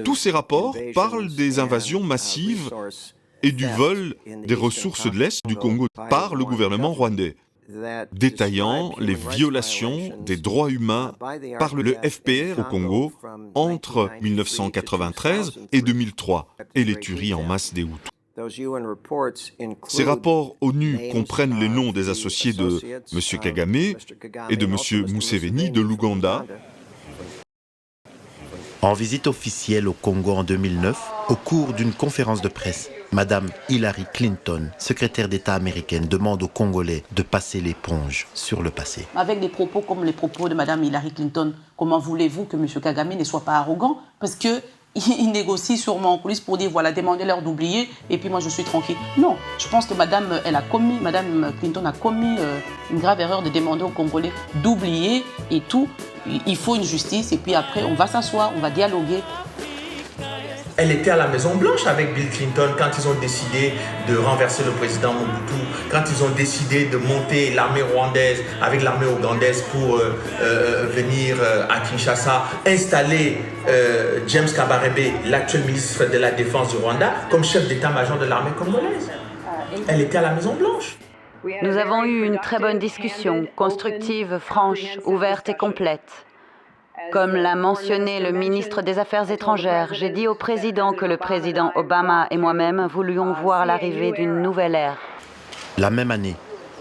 Tous ces rapports parlent des invasions massives et du vol des ressources de l'Est du Congo par le gouvernement rwandais, détaillant les violations des droits humains par le FPR au Congo entre 1993 et 2003 et les tueries en masse des Hutus. Ces rapports ONU comprennent les noms des associés de M. Kagame et de M. Museveni de l'Ouganda. En visite officielle au Congo en 2009, au cours d'une conférence de presse, Madame Hillary Clinton, secrétaire d'État américaine, demande aux Congolais de passer l'éponge sur le passé. Avec des propos comme les propos de Madame Hillary Clinton, comment voulez-vous que M. Kagame ne soit pas arrogant? Parce qu'il négocie sûrement en coulisses pour dire voilà, demandez-leur d'oublier et puis moi je suis tranquille. Non, je pense que Madame Clinton a commis une grave erreur de demander aux Congolais d'oublier et tout. Il faut une justice et puis après on va s'asseoir, on va dialoguer. Elle était à la Maison-Blanche avec Bill Clinton quand ils ont décidé de renverser le président Mobutu, quand ils ont décidé de monter l'armée rwandaise avec l'armée ougandaise pour venir à Kinshasa, installer James Kabarebe, l'actuel ministre de la Défense du Rwanda, comme chef d'état-major de l'armée congolaise. Elle était à la Maison-Blanche. Nous avons eu une très bonne discussion, constructive, franche, ouverte et complète. Comme l'a mentionné le ministre des Affaires étrangères, j'ai dit au président que le président Obama et moi-même voulions voir l'arrivée d'une nouvelle ère. La même année,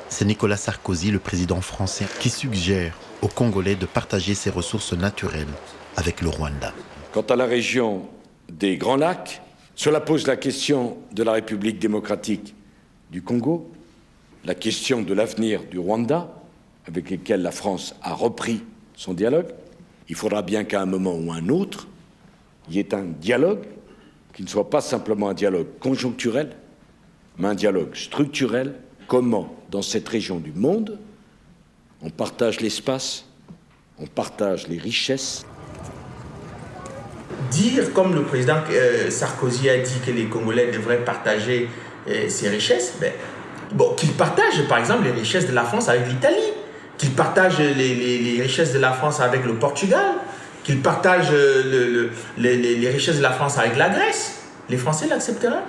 c'est Nicolas Sarkozy, le président français, qui suggère aux Congolais de partager ses ressources naturelles avec le Rwanda. Quant à la région des Grands Lacs, cela pose la question de la République démocratique du Congo, la question de l'avenir du Rwanda, avec lequel la France a repris son dialogue. Il faudra bien qu'à un moment ou un autre, il y ait un dialogue qui ne soit pas simplement un dialogue conjoncturel, mais un dialogue structurel. Comment, dans cette région du monde, on partage l'espace, on partage les richesses. Dire, comme le président Sarkozy a dit que les Congolais devraient partager ces richesses, qu'ils partagent par exemple les richesses de la France avec l'Italie, qu'ils partagent les richesses de la France avec le Portugal, qu'ils partagent les richesses de la France avec la Grèce. Les Français l'accepteraient.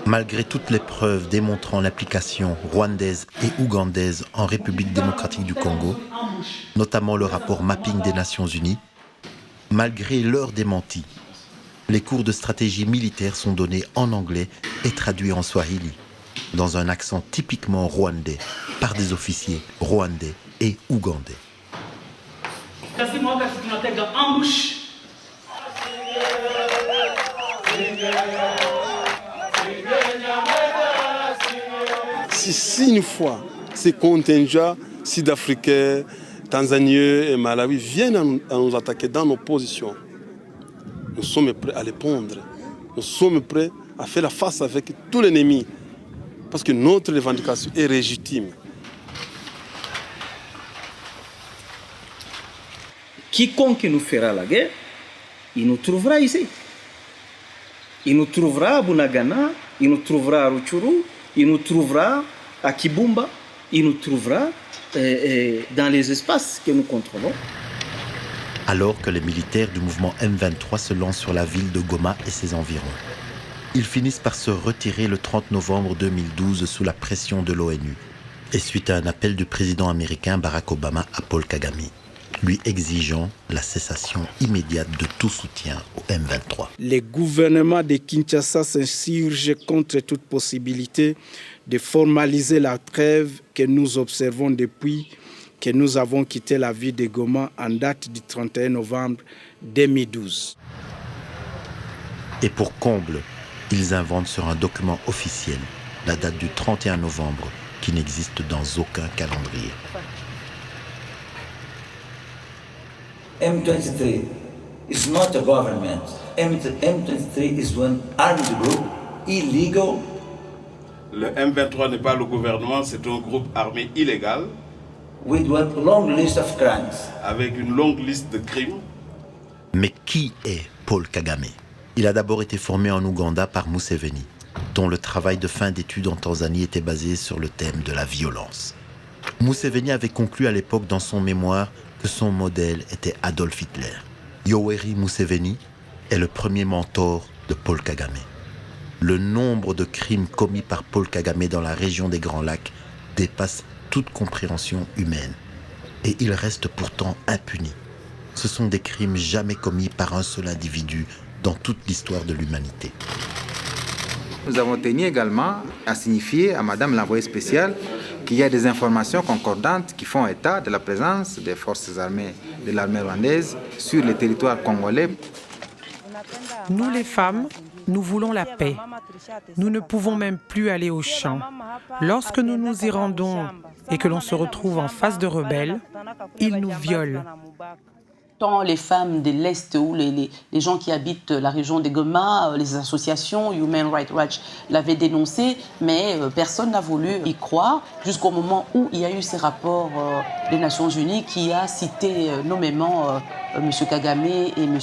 Malgré toutes les preuves démontrant l'implication rwandaise et ougandaise en République démocratique du Congo, notamment le rapport Mapping des Nations Unies, malgré leurs démentis, les cours de stratégie militaire sont donnés en anglais et traduits en swahili, dans un accent typiquement rwandais, par des officiers rwandais et ougandais. Si une fois ces contingents sud-africains, tanzaniens et Malawi viennent à nous attaquer dans nos positions, nous sommes prêts à les pondre. Nous sommes prêts à faire la face avec tout l'ennemi. Parce que notre revendication est légitime. Quiconque nous fera la guerre, il nous trouvera ici. Il nous trouvera à Bunagana, il nous trouvera à Rutshuru, il nous trouvera à Kibumba, il nous trouvera dans les espaces que nous contrôlons. Alors que les militaires du mouvement M23 se lancent sur la ville de Goma et ses environs. Ils finissent par se retirer le 30 novembre 2012 sous la pression de l'ONU et suite à un appel du président américain Barack Obama à Paul Kagame, lui exigeant la cessation immédiate de tout soutien au M23. Les gouvernements de Kinshasa s'insurgent contre toute possibilité de formaliser la trêve que nous observons depuis que nous avons quitté la ville de Goma en date du 31 novembre 2012. Et pour comble, ils inventent sur un document officiel la date du 31 novembre qui n'existe dans aucun calendrier. M23 is not a government. M23 is one armed group, illegal. Le M23 n'est pas le gouvernement, c'est un groupe armé illégal. With one long list of crimes. Avec une longue liste de crimes. Mais qui est Paul Kagame ? Il a d'abord été formé en Ouganda par Museveni, dont le travail de fin d'études en Tanzanie était basé sur le thème de la violence. Museveni avait conclu à l'époque dans son mémoire que son modèle était Adolf Hitler. Yoweri Museveni est le premier mentor de Paul Kagame. Le nombre de crimes commis par Paul Kagame dans la région des Grands Lacs dépasse toute compréhension humaine. Et il reste pourtant impuni. Ce sont des crimes jamais commis par un seul individu dans toute l'histoire de l'humanité. Nous avons tenu également à signifier à Madame l'envoyée spéciale qu'il y a des informations concordantes qui font état de la présence des forces armées de l'armée rwandaise sur le territoire congolais. Nous les femmes, nous voulons la paix. Nous ne pouvons même plus aller au champ. Lorsque nous nous y rendons et que l'on se retrouve en face de rebelles, ils nous violent. Tant les femmes de l'Est ou les gens qui habitent la région des Goma, les associations Human Rights Watch l'avaient dénoncé, mais personne n'a voulu y croire jusqu'au moment où il y a eu ces rapports des Nations Unies qui a cité nommément M. Kagame et M.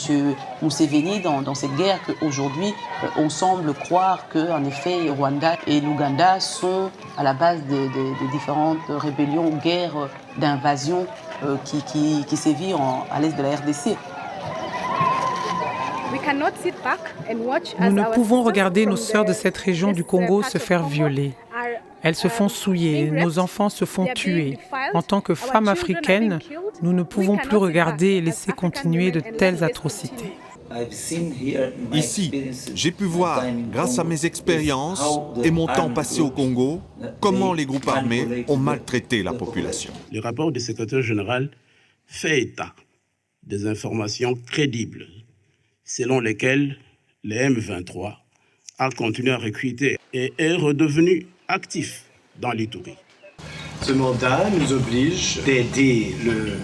Museveni dans cette guerre qu'aujourd'hui on semble croire qu'en effet Rwanda et l'Ouganda sont à la base des différentes rébellions ou guerres d'invasion qui sévit à l'est de la RDC. Nous ne pouvons regarder nos sœurs de cette région du Congo se faire violer. Elles se font souiller, nos enfants se font tuer. En tant que femmes africaines, nous ne pouvons plus regarder et laisser continuer de telles atrocités. Ici, j'ai pu voir, grâce à mes expériences et mon temps passé au Congo, comment les groupes armés ont maltraité la population. Le rapport du secrétaire général fait état des informations crédibles selon lesquelles le M23 a continué à recruter et est redevenu actif dans l'Ituri. Ce mandat nous oblige d'aider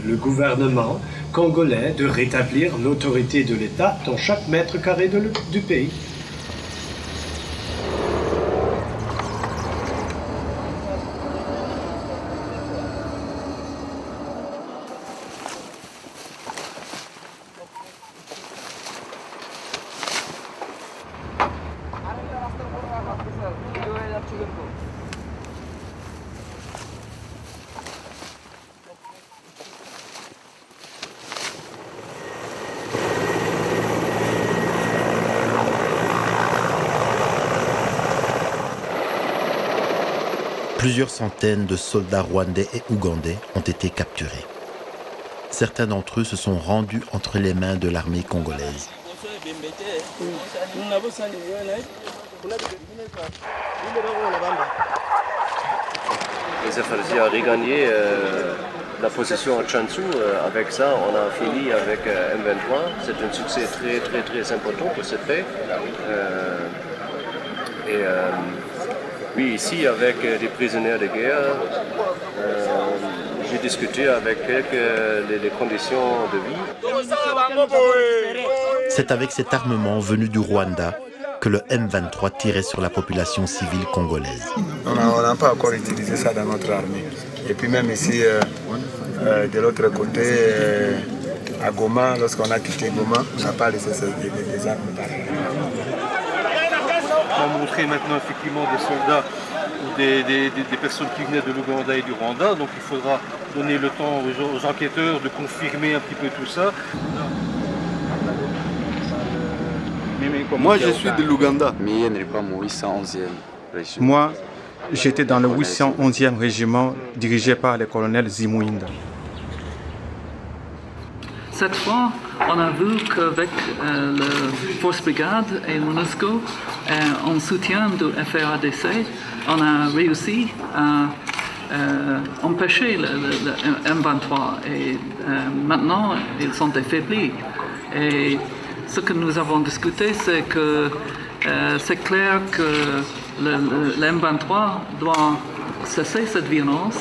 le gouvernement congolais de rétablir l'autorité de l'État dans chaque mètre carré du pays. Plusieurs centaines de soldats rwandais et ougandais ont été capturés. Certains d'entre eux se sont rendus entre les mains de l'armée congolaise. Les FRJ a regagné la possession à Chansu. Avec ça, on a fini avec M23. C'est un succès très important pour cette paix. Oui, ici, avec des prisonniers de guerre, j'ai discuté avec quelques les conditions de vie. C'est avec cet armement venu du Rwanda que le M23 tirait sur la population civile congolaise. On n'a pas encore utilisé ça dans notre armée. Et puis même ici, de l'autre côté, à Goma, lorsqu'on a quitté Goma, on n'a pas laissé des armes pareilles. On va montrer maintenant effectivement des soldats ou des personnes qui venaient de l'Ouganda et du Rwanda. Donc il faudra donner le temps aux enquêteurs de confirmer un petit peu tout ça. Moi, je suis de l'Ouganda. Moi, j'étais dans le 811e régiment dirigé par le colonel Zimouinda. Cette fois, on a vu qu'avec la Force Brigade et l'UNESCO, en soutien du FARDC, on a réussi à empêcher le M23. Et maintenant, ils sont affaiblis. Et ce que nous avons discuté, c'est que c'est clair que le M23 doit cesser cette violence.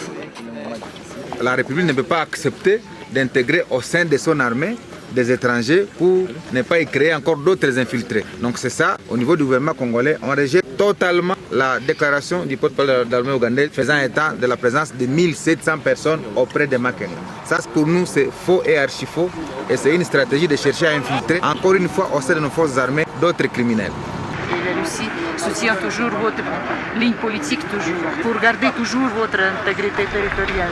La République ne peut pas accepter d'intégrer au sein de son armée des étrangers pour ne pas y créer encore d'autres infiltrés. Donc c'est ça, au niveau du gouvernement congolais, on rejette totalement la déclaration du porte-parole de l'armée ougandaise faisant état de la présence de 1700 personnes auprès de Makenga. Ça pour nous c'est faux et archi-faux et c'est une stratégie de chercher à infiltrer encore une fois au sein de nos forces armées d'autres criminels. Et la Russie soutient toujours votre ligne politique pour garder toujours votre intégrité territoriale.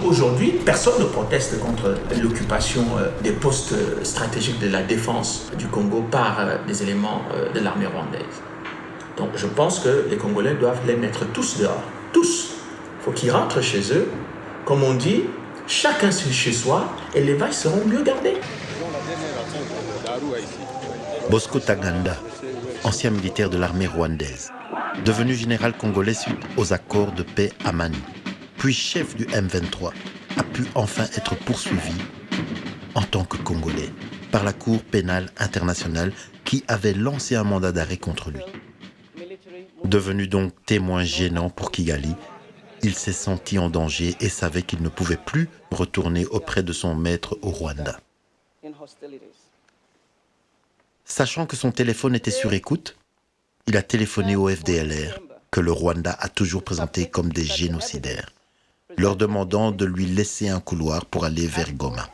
Aujourd'hui, personne ne proteste contre l'occupation des postes stratégiques de la défense du Congo par des éléments de l'armée rwandaise. Donc je pense que les Congolais doivent les mettre tous dehors. Tous. Il faut qu'ils rentrent chez eux. Comme on dit, chacun chez soi et les vaches seront mieux gardées. Bosco Taganda, ancien militaire de l'armée rwandaise. devenu général congolais suite aux accords de paix à Mani, puis chef du M23, a pu enfin être poursuivi en tant que Congolais par la Cour pénale internationale qui avait lancé un mandat d'arrêt contre lui. Devenu donc témoin gênant pour Kigali, il s'est senti en danger et savait qu'il ne pouvait plus retourner auprès de son maître au Rwanda. Sachant que son téléphone était sur écoute, il a téléphoné au FDLR, que le Rwanda a toujours présenté comme des génocidaires, leur demandant de lui laisser un couloir pour aller vers Goma.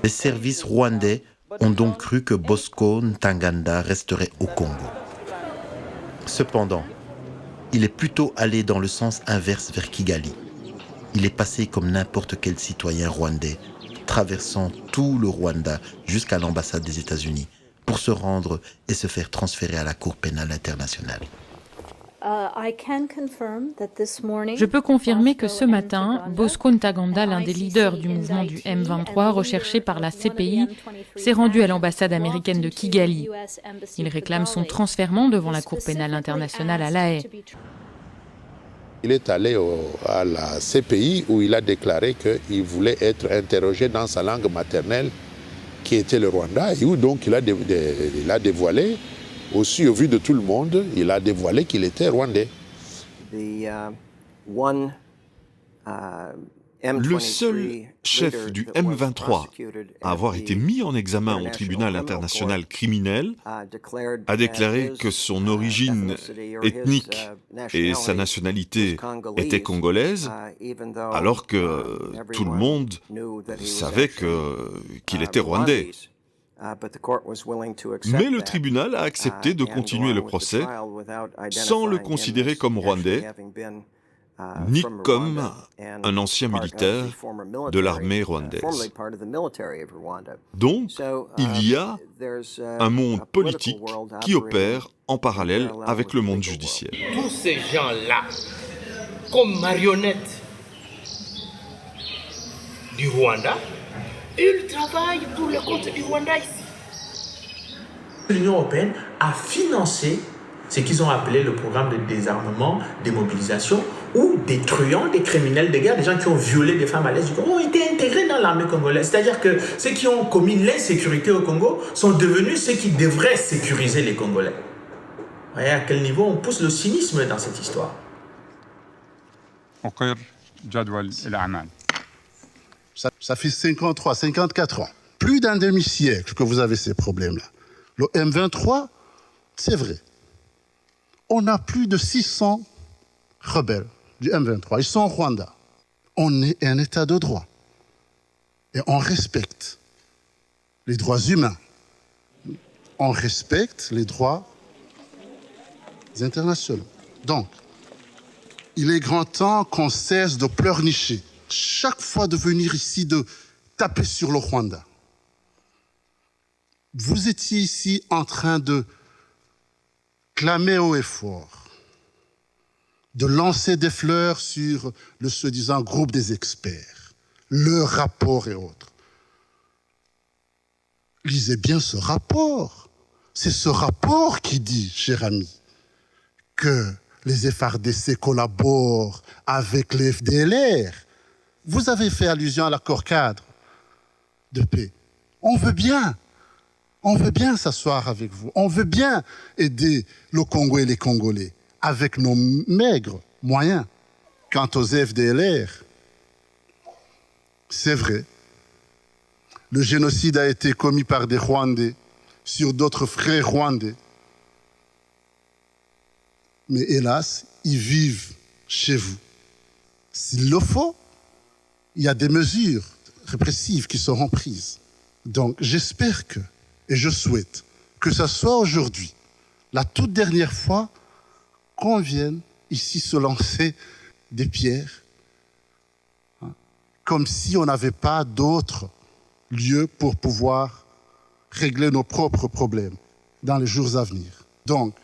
Les services rwandais ont donc cru que Bosco Ntaganda resterait au Congo. Cependant, il est plutôt allé dans le sens inverse vers Kigali. Il est passé comme n'importe quel citoyen rwandais, traversant tout le Rwanda jusqu'à l'ambassade des États-Unis pour se rendre et se faire transférer à la Cour pénale internationale. Je peux confirmer que ce matin, Bosco Ntaganda, l'un des leaders du mouvement du M23 recherché par la CPI, s'est rendu à l'ambassade américaine de Kigali. Il réclame son transfèrement devant la Cour pénale internationale à La Haye. Il est allé à la CPI où il a déclaré qu'il voulait être interrogé dans sa langue maternelle qui était le Rwanda et où donc il a dévoilé, aussi au vu de tout le monde, il a dévoilé qu'il était rwandais. Le seul chef du M23 à avoir été mis en examen au tribunal international criminel a déclaré que son origine ethnique et sa nationalité étaient congolaises, alors que tout le monde savait qu'il était rwandais. Mais le tribunal a accepté de continuer le procès sans le considérer comme rwandais, ni comme un ancien militaire de l'armée rwandaise. Donc, il y a un monde politique qui opère en parallèle avec le monde judiciaire. Tous ces gens-là, comme marionnettes du Rwanda, ils travaillent pour le compte du Rwanda ici. L'Union européenne a financé ce qu'ils ont appelé le programme de désarmement, démobilisation, où des truands, des criminels de guerre, des gens qui ont violé des femmes à l'Est du Congo, ont été intégrés dans l'armée congolaise. C'est-à-dire que ceux qui ont commis l'insécurité au Congo sont devenus ceux qui devraient sécuriser les Congolais. Vous voyez à quel niveau on pousse le cynisme dans cette histoire. Ça fait 53, 54 ans, plus d'un demi-siècle que vous avez ces problèmes-là. Le M23, c'est vrai. On a plus de 600 rebelles du M23. Ils sont au Rwanda. On est un État de droit. Et on respecte les droits humains. On respecte les droits internationaux. Donc, il est grand temps qu'on cesse de pleurnicher. Chaque fois de venir ici, de taper sur le Rwanda. Vous étiez ici en train de clamer haut et fort, de lancer des fleurs sur le soi-disant groupe des experts, leur rapport et autres. Lisez bien ce rapport. C'est ce rapport qui dit, cher ami, que les FARDC collaborent avec les FDLR. Vous avez fait allusion à l'accord cadre de paix. On veut bien s'asseoir avec vous. On veut bien aider le Congo et les Congolais avec nos maigres moyens. Quant aux FDLR, c'est vrai. Le génocide a été commis par des Rwandais sur d'autres frères rwandais. Mais hélas, ils vivent chez vous. S'il le faut, il y a des mesures répressives qui seront prises. Donc j'espère et je souhaite que ce soit aujourd'hui, la toute dernière fois, qu'on vienne ici se lancer des pierres, comme si on n'avait pas d'autres lieux pour pouvoir régler nos propres problèmes dans les jours à venir. Donc,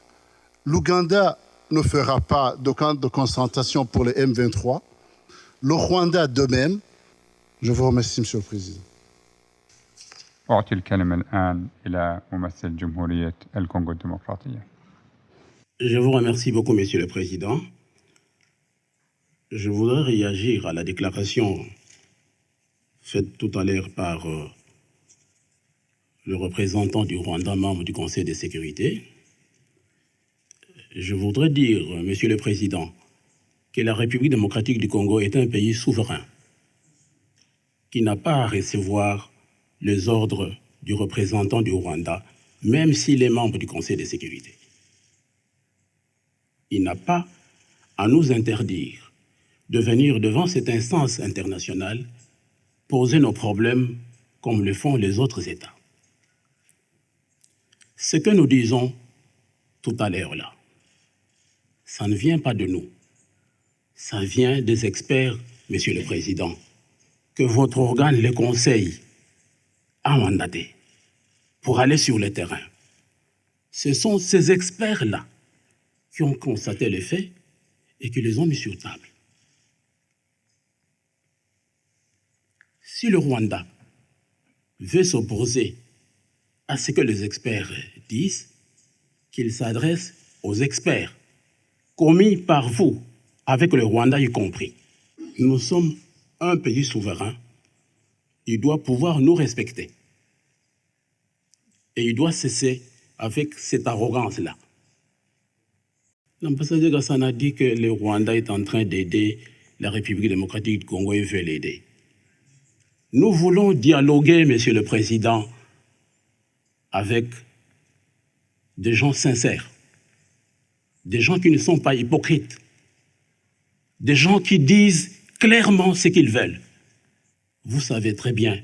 l'Ouganda ne fera pas de camp de concentration pour les M23. Le Rwanda de même. Je vous remercie, Monsieur le Président. أعطي الكلمة الآن إلى ممثل جمهورية الكونغو الديمقراطية. Je vous remercie beaucoup, Monsieur le Président. Je voudrais réagir à la déclaration faite tout à l'heure par le représentant du Rwanda, membre du Conseil de sécurité. Je voudrais dire, Monsieur le Président, que la République démocratique du Congo est un pays souverain qui n'a pas à recevoir les ordres du représentant du Rwanda, même s'il est membre du Conseil de sécurité. Il n'a pas à nous interdire de venir devant cette instance internationale poser nos problèmes comme le font les autres États. Ce que nous disons tout à l'heure là, ça ne vient pas de nous, ça vient des experts, Monsieur le Président, que votre organe, le Conseil, a mandaté pour aller sur le terrain. Ce sont ces experts-là qui ont constaté les faits et qui les ont mis sur table. Si le Rwanda veut s'opposer à ce que les experts disent, qu'il s'adresse aux experts commis par vous, avec le Rwanda y compris. Nous sommes un pays souverain. Il doit pouvoir nous respecter. Et il doit cesser avec cette arrogance-là. L'ambassadeur Gassana dit que le Rwanda est en train d'aider la République démocratique du Congo et veut l'aider. Nous voulons dialoguer, Monsieur le Président, avec des gens sincères, des gens qui ne sont pas hypocrites, des gens qui disent clairement ce qu'ils veulent. Vous savez très bien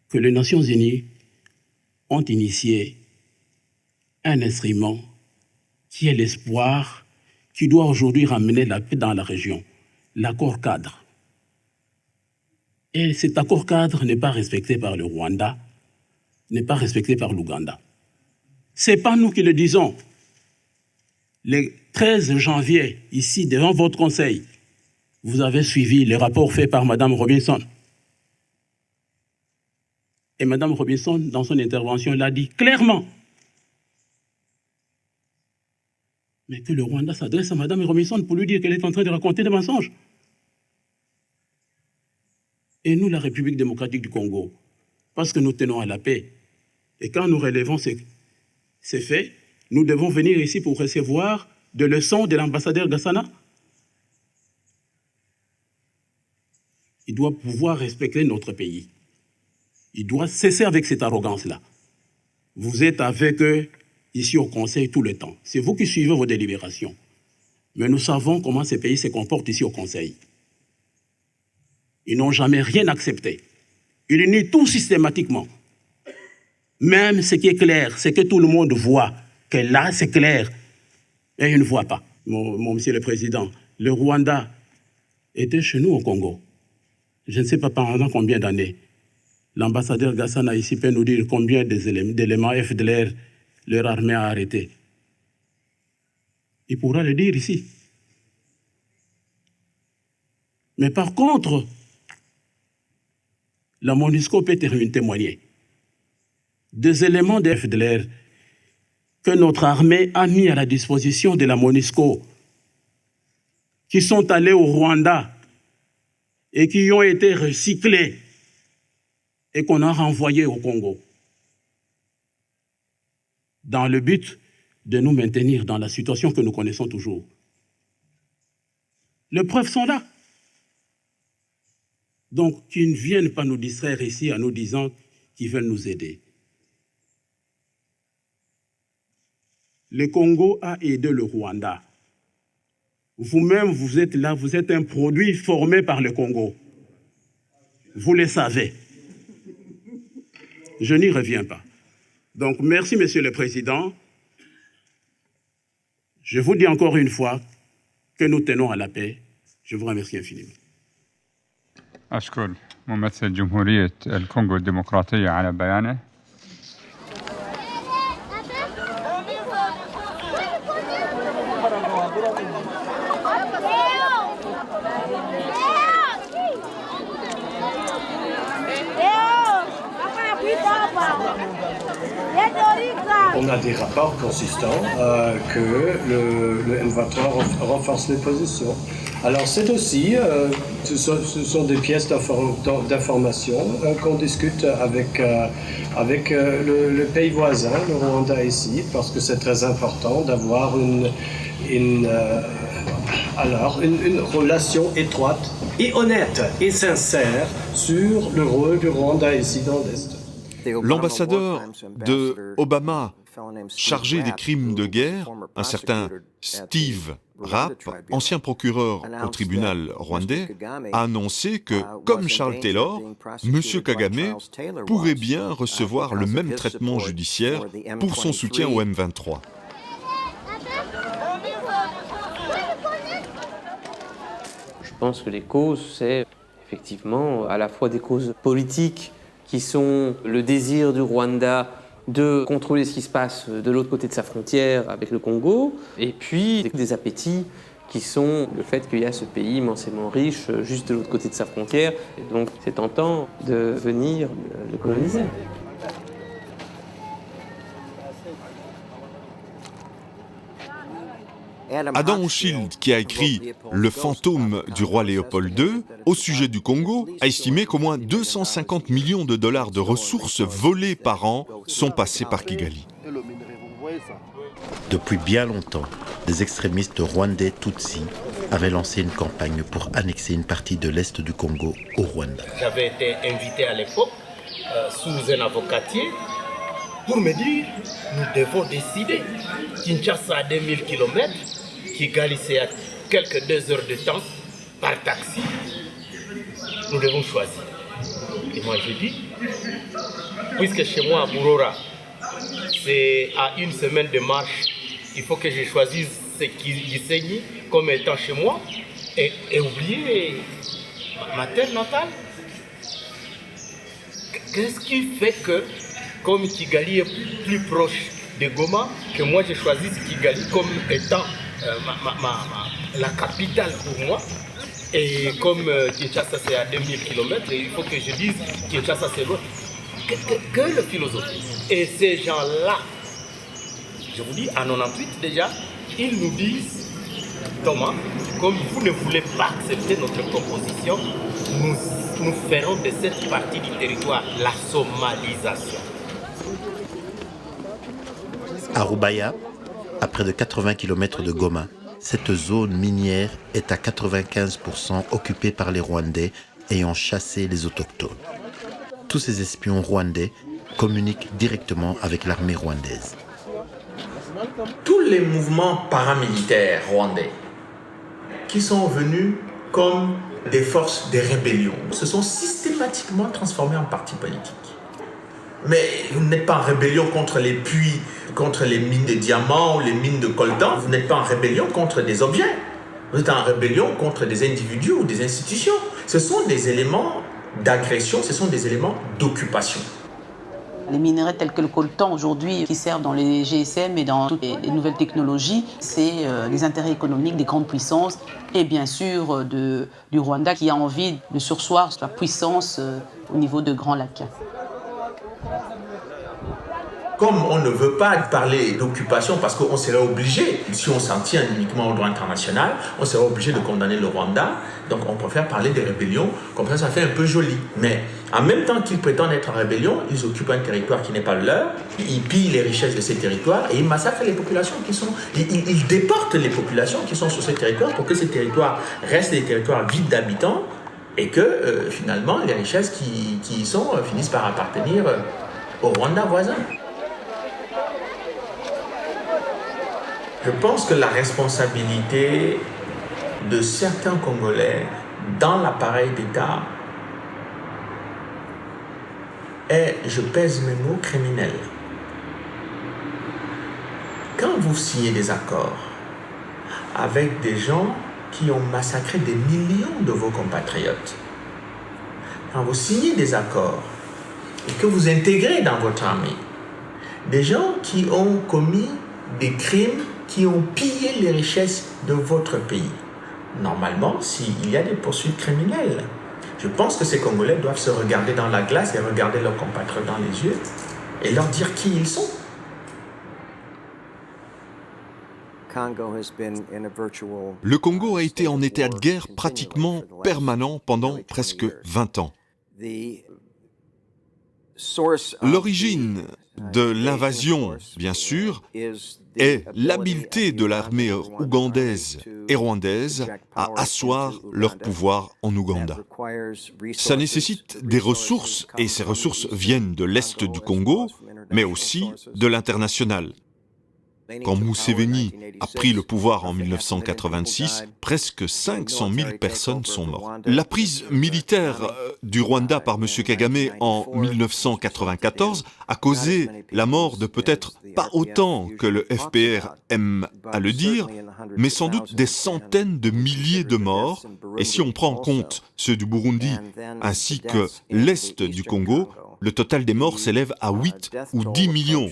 que les Nations Unies ont initié un instrument qui est l'espoir, qui doit aujourd'hui ramener la paix dans la région, l'accord cadre. Et cet accord cadre n'est pas respecté par le Rwanda, n'est pas respecté par l'Ouganda. Ce n'est pas nous qui le disons. Le 13 janvier, ici, devant votre conseil, vous avez suivi le rapport fait par Mme Robinson. Et Mme Robinson, dans son intervention, l'a dit clairement. Mais que le Rwanda s'adresse à Mme Robinson pour lui dire qu'elle est en train de raconter des mensonges. Et nous, la République démocratique du Congo, parce que nous tenons à la paix, et quand nous relevons ces faits, nous devons venir ici pour recevoir des leçons de l'ambassadeur Gassana. Il doit pouvoir respecter notre pays. Il doit cesser avec cette arrogance-là. Vous êtes avec eux ici au Conseil tout le temps. C'est vous qui suivez vos délibérations. Mais nous savons comment ces pays se comportent ici au Conseil. Ils n'ont jamais rien accepté. Ils nient tout systématiquement. Même ce qui est clair, c'est que tout le monde voit que là, c'est clair. Et ils ne voient pas. Mon Monsieur le Président, le Rwanda était chez nous au Congo. Je ne sais pas pendant combien d'années. L'ambassadeur Gassana ici peut nous dire combien d'éléments FDLR leur armée a arrêté. Il pourra le dire ici. Mais par contre, la MONUSCO peut témoigner des éléments de FDLR que notre armée a mis à la disposition de la MONUSCO, qui sont allés au Rwanda et qui ont été recyclés et qu'on a renvoyés au Congo, dans le but de nous maintenir dans la situation que nous connaissons toujours. Les preuves sont là. Donc, qu'ils ne viennent pas nous distraire ici en nous disant qu'ils veulent nous aider. Le Congo a aidé le Rwanda. Vous-même, vous êtes là, vous êtes un produit formé par le Congo. Vous le savez. Je n'y reviens pas. Donc, merci, Monsieur le Président. Je vous dis encore une fois que nous tenons à la paix. Je vous remercie infiniment. أشكر ممثل جمهورية الكونغو الديمقراطية على بيانه. On a des rapports consistants que le M23 renforce les positions. Alors c'est aussi, ce sont des pièces d'information qu'on discute avec le pays voisin, le Rwanda ici, parce que c'est très important d'avoir une relation étroite et honnête et sincère sur le rôle du Rwanda ici dans l'Est. L'ambassadeur de Obama chargé des crimes de guerre, un certain Steve Rapp, ancien procureur au tribunal rwandais, a annoncé que, comme Charles Taylor, M. Kagame pourrait bien recevoir le même traitement judiciaire pour son soutien au M23. Je pense que les causes, c'est effectivement à la fois des causes politiques qui sont le désir du Rwanda de contrôler ce qui se passe de l'autre côté de sa frontière avec le Congo, et puis des appétits qui sont le fait qu'il y a ce pays immensément riche juste de l'autre côté de sa frontière, et donc c'est tentant de venir le coloniser. Adam Hochschild, qui a écrit « Le fantôme du roi Léopold II » au sujet du Congo, a estimé qu'au moins 250 millions de dollars de ressources volées par an sont passées par Kigali. Depuis bien longtemps, des extrémistes rwandais Tutsis avaient lancé une campagne pour annexer une partie de l'est du Congo au Rwanda. J'avais été invité à l'époque sous un avocatier pour me dire nous devons décider. Kinshasa à 2000 km, Kigali c'est à quelques 2 heures de temps par taxi. Nous devons choisir. Et moi je dis, puisque chez moi à Bourora, c'est à 1 semaine de marche, il faut que je choisisse ce qui saigne comme étant chez moi et oublier ma terre natale. Qu'est-ce qui fait que, comme Kigali est plus proche de Goma, que moi je choisisse Kigali comme étant la capitale pour moi. Et comme Kinshasa c'est à 2000 km, il faut que je dise Kinshasa c'est l'autre. Que le philosophie. Et ces gens-là, je vous dis, à 98 déjà, ils nous disent, Thomas, comme vous ne voulez pas accepter notre proposition, nous ferons de cette partie du territoire la somalisation. À Rubaya, à près de 80 km de Goma, cette zone minière est à 95% occupée par les Rwandais ayant chassé les autochtones. Tous ces espions rwandais communiquent directement avec l'armée rwandaise. Tous les mouvements paramilitaires rwandais qui sont venus comme des forces de rébellion se sont systématiquement transformés en partis politiques. Mais vous n'êtes pas en rébellion contre les puits, contre les mines de diamants ou les mines de coltan. Vous n'êtes pas en rébellion contre des objets. Vous êtes en rébellion contre des individus ou des institutions. Ce sont des éléments d'agression, ce sont des éléments d'occupation. Les minerais tels que le coltan aujourd'hui qui servent dans les GSM et dans toutes les nouvelles technologies, c'est les intérêts économiques des grandes puissances et bien sûr du Rwanda qui a envie de surseoir sur la puissance au niveau de Grands Lacs. Comme on ne veut pas parler d'occupation parce qu'on serait obligé, si on s'en tient uniquement au droit international, on serait obligé de condamner le Rwanda. Donc on préfère parler de rébellion, comme ça fait un peu joli. Mais en même temps qu'ils prétendent être en rébellion, ils occupent un territoire qui n'est pas le leur, ils pillent les richesses de ces territoires et ils massacrent les populations qui sont... Ils déportent les populations qui sont sur ces territoires pour que ces territoires restent des territoires vides d'habitants et que finalement les richesses qui y sont finissent par appartenir au Rwanda voisin. Je pense que la responsabilité de certains Congolais dans l'appareil d'État est, je pèse mes mots, criminelle. Quand vous signez des accords avec des gens qui ont massacré des millions de vos compatriotes, quand vous signez des accords et que vous intégrez dans votre armée des gens qui ont commis des crimes qui ont pillé les richesses de votre pays. Normalement, s'il y a des poursuites criminelles, je pense que ces Congolais doivent se regarder dans la glace et regarder leurs compatriotes dans les yeux et leur dire qui ils sont. Le Congo a été en état de guerre pratiquement permanent pendant presque 20 ans. L'origine de l'invasion, bien sûr, est l'habileté de l'armée ougandaise et rwandaise à asseoir leur pouvoir en Ouganda. Ça nécessite des ressources, et ces ressources viennent de l'Est du Congo, mais aussi de l'international. Quand Museveni a pris le pouvoir en 1986, presque 500 000 personnes sont mortes. La prise militaire du Rwanda par M. Kagame en 1994 a causé la mort de peut-être pas autant que le FPR aime à le dire, mais sans doute des centaines de milliers de morts. Et si on prend en compte ceux du Burundi ainsi que l'Est du Congo, le total des morts s'élève à 8 ou 10 millions,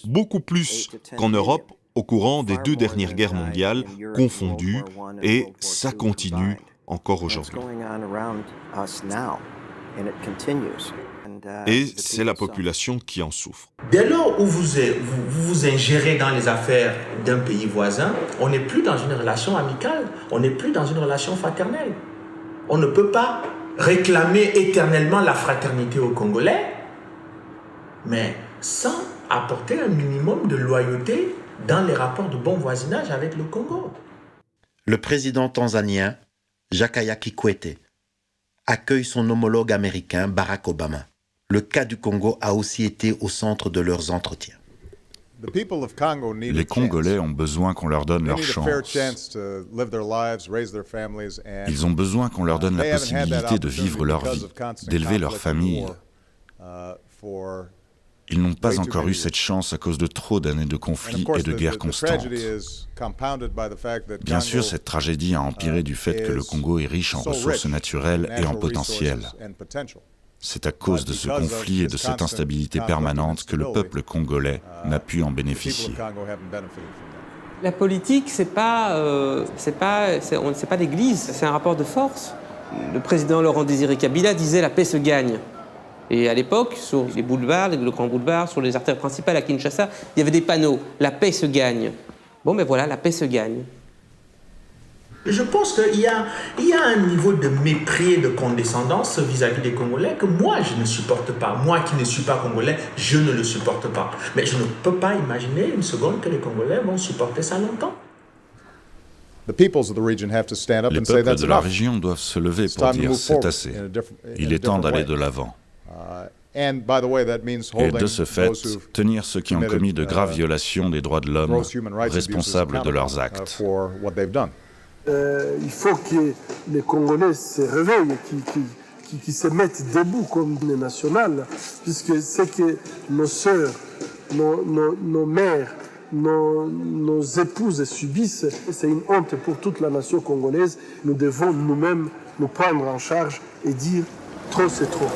beaucoup plus qu'en Europe au courant des 2 dernières guerres mondiales confondues, et ça continue encore aujourd'hui. Et c'est la population qui en souffre. Dès lors où vous vous ingérez dans les affaires d'un pays voisin, on n'est plus dans une relation amicale, on n'est plus dans une relation fraternelle. On ne peut pas réclamer éternellement la fraternité aux Congolais, mais sans apporter un minimum de loyauté dans les rapports de bon voisinage avec le Congo. Le président tanzanien, Jakaya Kikwete, accueille son homologue américain, Barack Obama. Le cas du Congo a aussi été au centre de leurs entretiens. Les Congolais ont besoin qu'on leur donne leur chance. Ils ont besoin qu'on leur donne la possibilité de vivre leur vie, d'élever leur famille. Ils n'ont pas encore eu cette chance à cause de trop d'années de conflits et de guerres constantes. Bien sûr, cette tragédie a empiré du fait que le Congo est riche en ressources naturelles et en potentiel. C'est à cause de ce conflit et de cette instabilité permanente que le peuple congolais n'a pu en bénéficier. La politique, c'est pas l'église, c'est un rapport de force. Le président Laurent-Désiré Kabila disait « la paix se gagne ». Et à l'époque, sur les boulevards, le grand boulevard, sur les artères principales à Kinshasa, il y avait des panneaux « La paix se gagne ». Bon, ben voilà, la paix se gagne. Je pense qu'il y a un niveau de mépris et de condescendance vis-à-vis des Congolais que moi, je ne supporte pas. Moi qui ne suis pas Congolais, je ne le supporte pas. Mais je ne peux pas imaginer une seconde que les Congolais vont supporter ça longtemps. Les peuples de la région doivent se lever pour dire « c'est assez ». Il est temps d'aller de l'avant. Et de ce fait, tenir ceux qui ont commis de graves violations des droits de l'homme responsables de leurs actes. Il faut que les Congolais se réveillent, qui se mettent debout comme une nationale, puisque ce que nos sœurs, nos mères, nos épouses subissent, c'est une honte pour toute la nation congolaise. Nous devons nous-mêmes nous prendre en charge et dire « trop c'est trop ».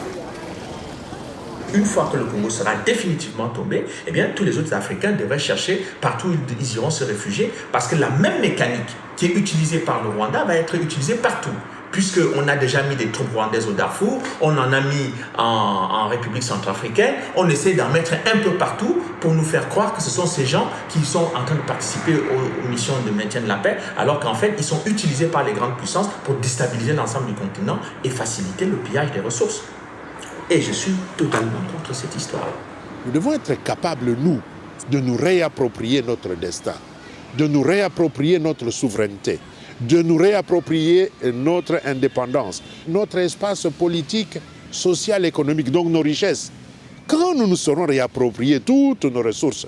Une fois que le Congo sera définitivement tombé, eh bien, tous les autres Africains devraient chercher partout où ils iront se réfugier, parce que la même mécanique qui est utilisée par le Rwanda va être utilisée partout. Puisqu'on a déjà mis des troupes rwandaises au Darfour, on en a mis en République centrafricaine, on essaie d'en mettre un peu partout pour nous faire croire que ce sont ces gens qui sont en train de participer aux missions de maintien de la paix, alors qu'en fait, ils sont utilisés par les grandes puissances pour déstabiliser l'ensemble du continent et faciliter le pillage des ressources. Et je suis totalement contre cette histoire. Nous devons être capables, nous, de nous réapproprier notre destin, de nous réapproprier notre souveraineté, de nous réapproprier notre indépendance, notre espace politique, social, économique, donc nos richesses. Quand nous nous serons réappropriés toutes nos ressources,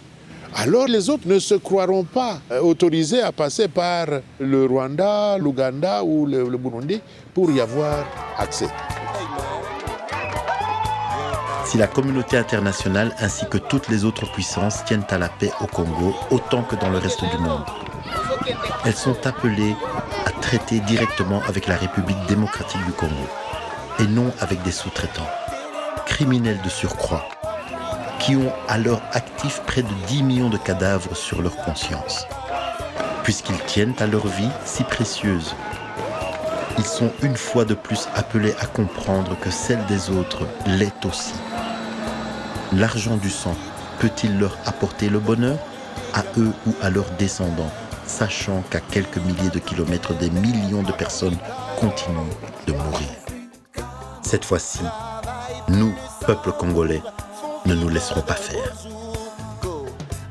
alors les autres ne se croiront pas autorisés à passer par le Rwanda, l'Ouganda ou le Burundi pour y avoir accès. Si la communauté internationale ainsi que toutes les autres puissances tiennent à la paix au Congo autant que dans le reste du monde, elles sont appelées à traiter directement avec la République démocratique du Congo et non avec des sous-traitants, criminels de surcroît, qui ont à leur actif près de 10 millions de cadavres sur leur conscience. Puisqu'ils tiennent à leur vie si précieuse, ils sont une fois de plus appelés à comprendre que celle des autres l'est aussi. L'argent du sang peut-il leur apporter le bonheur, à eux ou à leurs descendants? sachant qu'à quelques milliers de kilomètres, des millions de personnes continuent de mourir. Cette fois-ci, nous, peuple congolais, ne nous laisserons pas faire.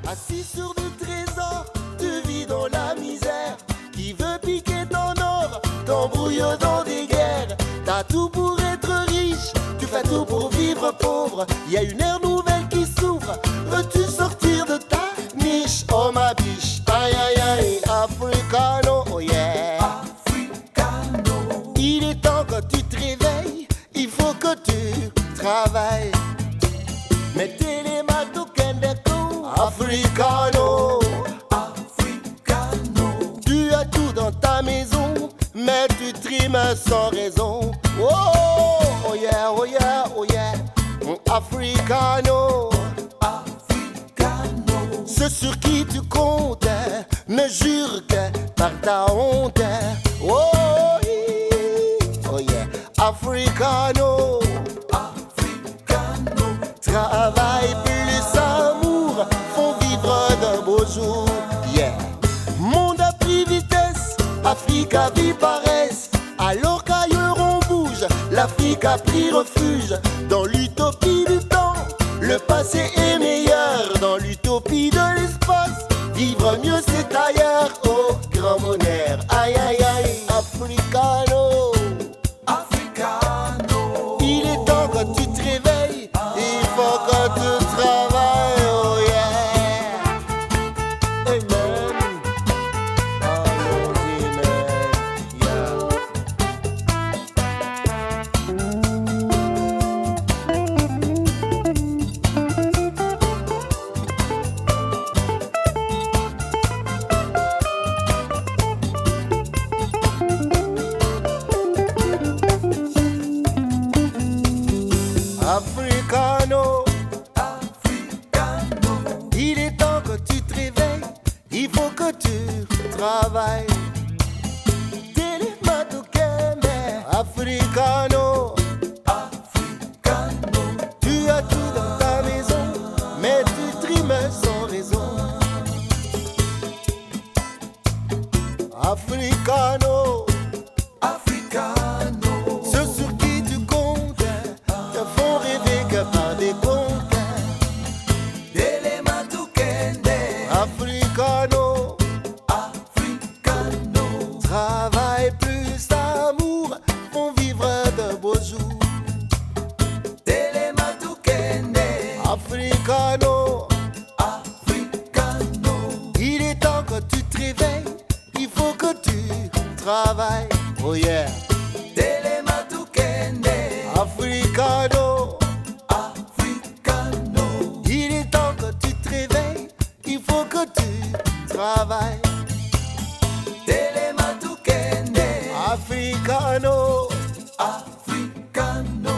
Assis sur du trésor, tu vis dans la misère. Qui veut piquer ton or, t'embrouille dans des guerres. T'as tout pour être riche, tu fais tout pour vivre pauvre. Y a une ère nouvelle qui s'ouvre, veux-tu sortir de ta niche? Oh ma biche, aïe aïe aïe, africano, oh yeah. Africano. Il est temps que tu te réveilles, il faut que tu travailles. Mettez les mains au Kendeko, africano. Africano. Tu as tout dans ta maison, mais tu trimes sans raison. Oh, oh yeah, oh yeah, oh yeah. Africano. Africano. Ce sur qui tu comptes ne jure que par ta honte. Oh, oh yeah, africano. Travail plus amour font vivre de beaux jours. Yeah. Monde a pris vitesse, Afrique a vu paresse. Alors qu'ailleurs on bouge, l'Afrique a pris refuge. Dans l'utopie du temps, le passé est meilleur. Dans l'utopie de l'espace, vivre mieux c'est ailleurs. Oh, grand bonheur, aïe aïe aïe, africano. Africano. Il est temps que tu te réveilles, il faut que tu travailles, oh yeah. Amen. Allons-y, man, yeah. Africano, Africano. Il est temps que tu te réveilles, il faut que tu travailles. Télématukende, Africano, Africano. Tu as tout dans ta maison, mais tu trimes sans raison. Africano, Africano. Ceux sur qui tu comptes te font rêver que par des contes. Télématukende, Africano, Africano. Travail plus amour font vivre de beaux jours. Télématukende, Africano, Africano. Il est temps que tu te réveilles, il faut que tu travailles. Oh yeah. Télématukende, Africano, Africano. Il est temps que tu te réveilles, il faut que tu travailles. Télématukende, Africano, Africano.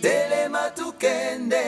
Télématukende.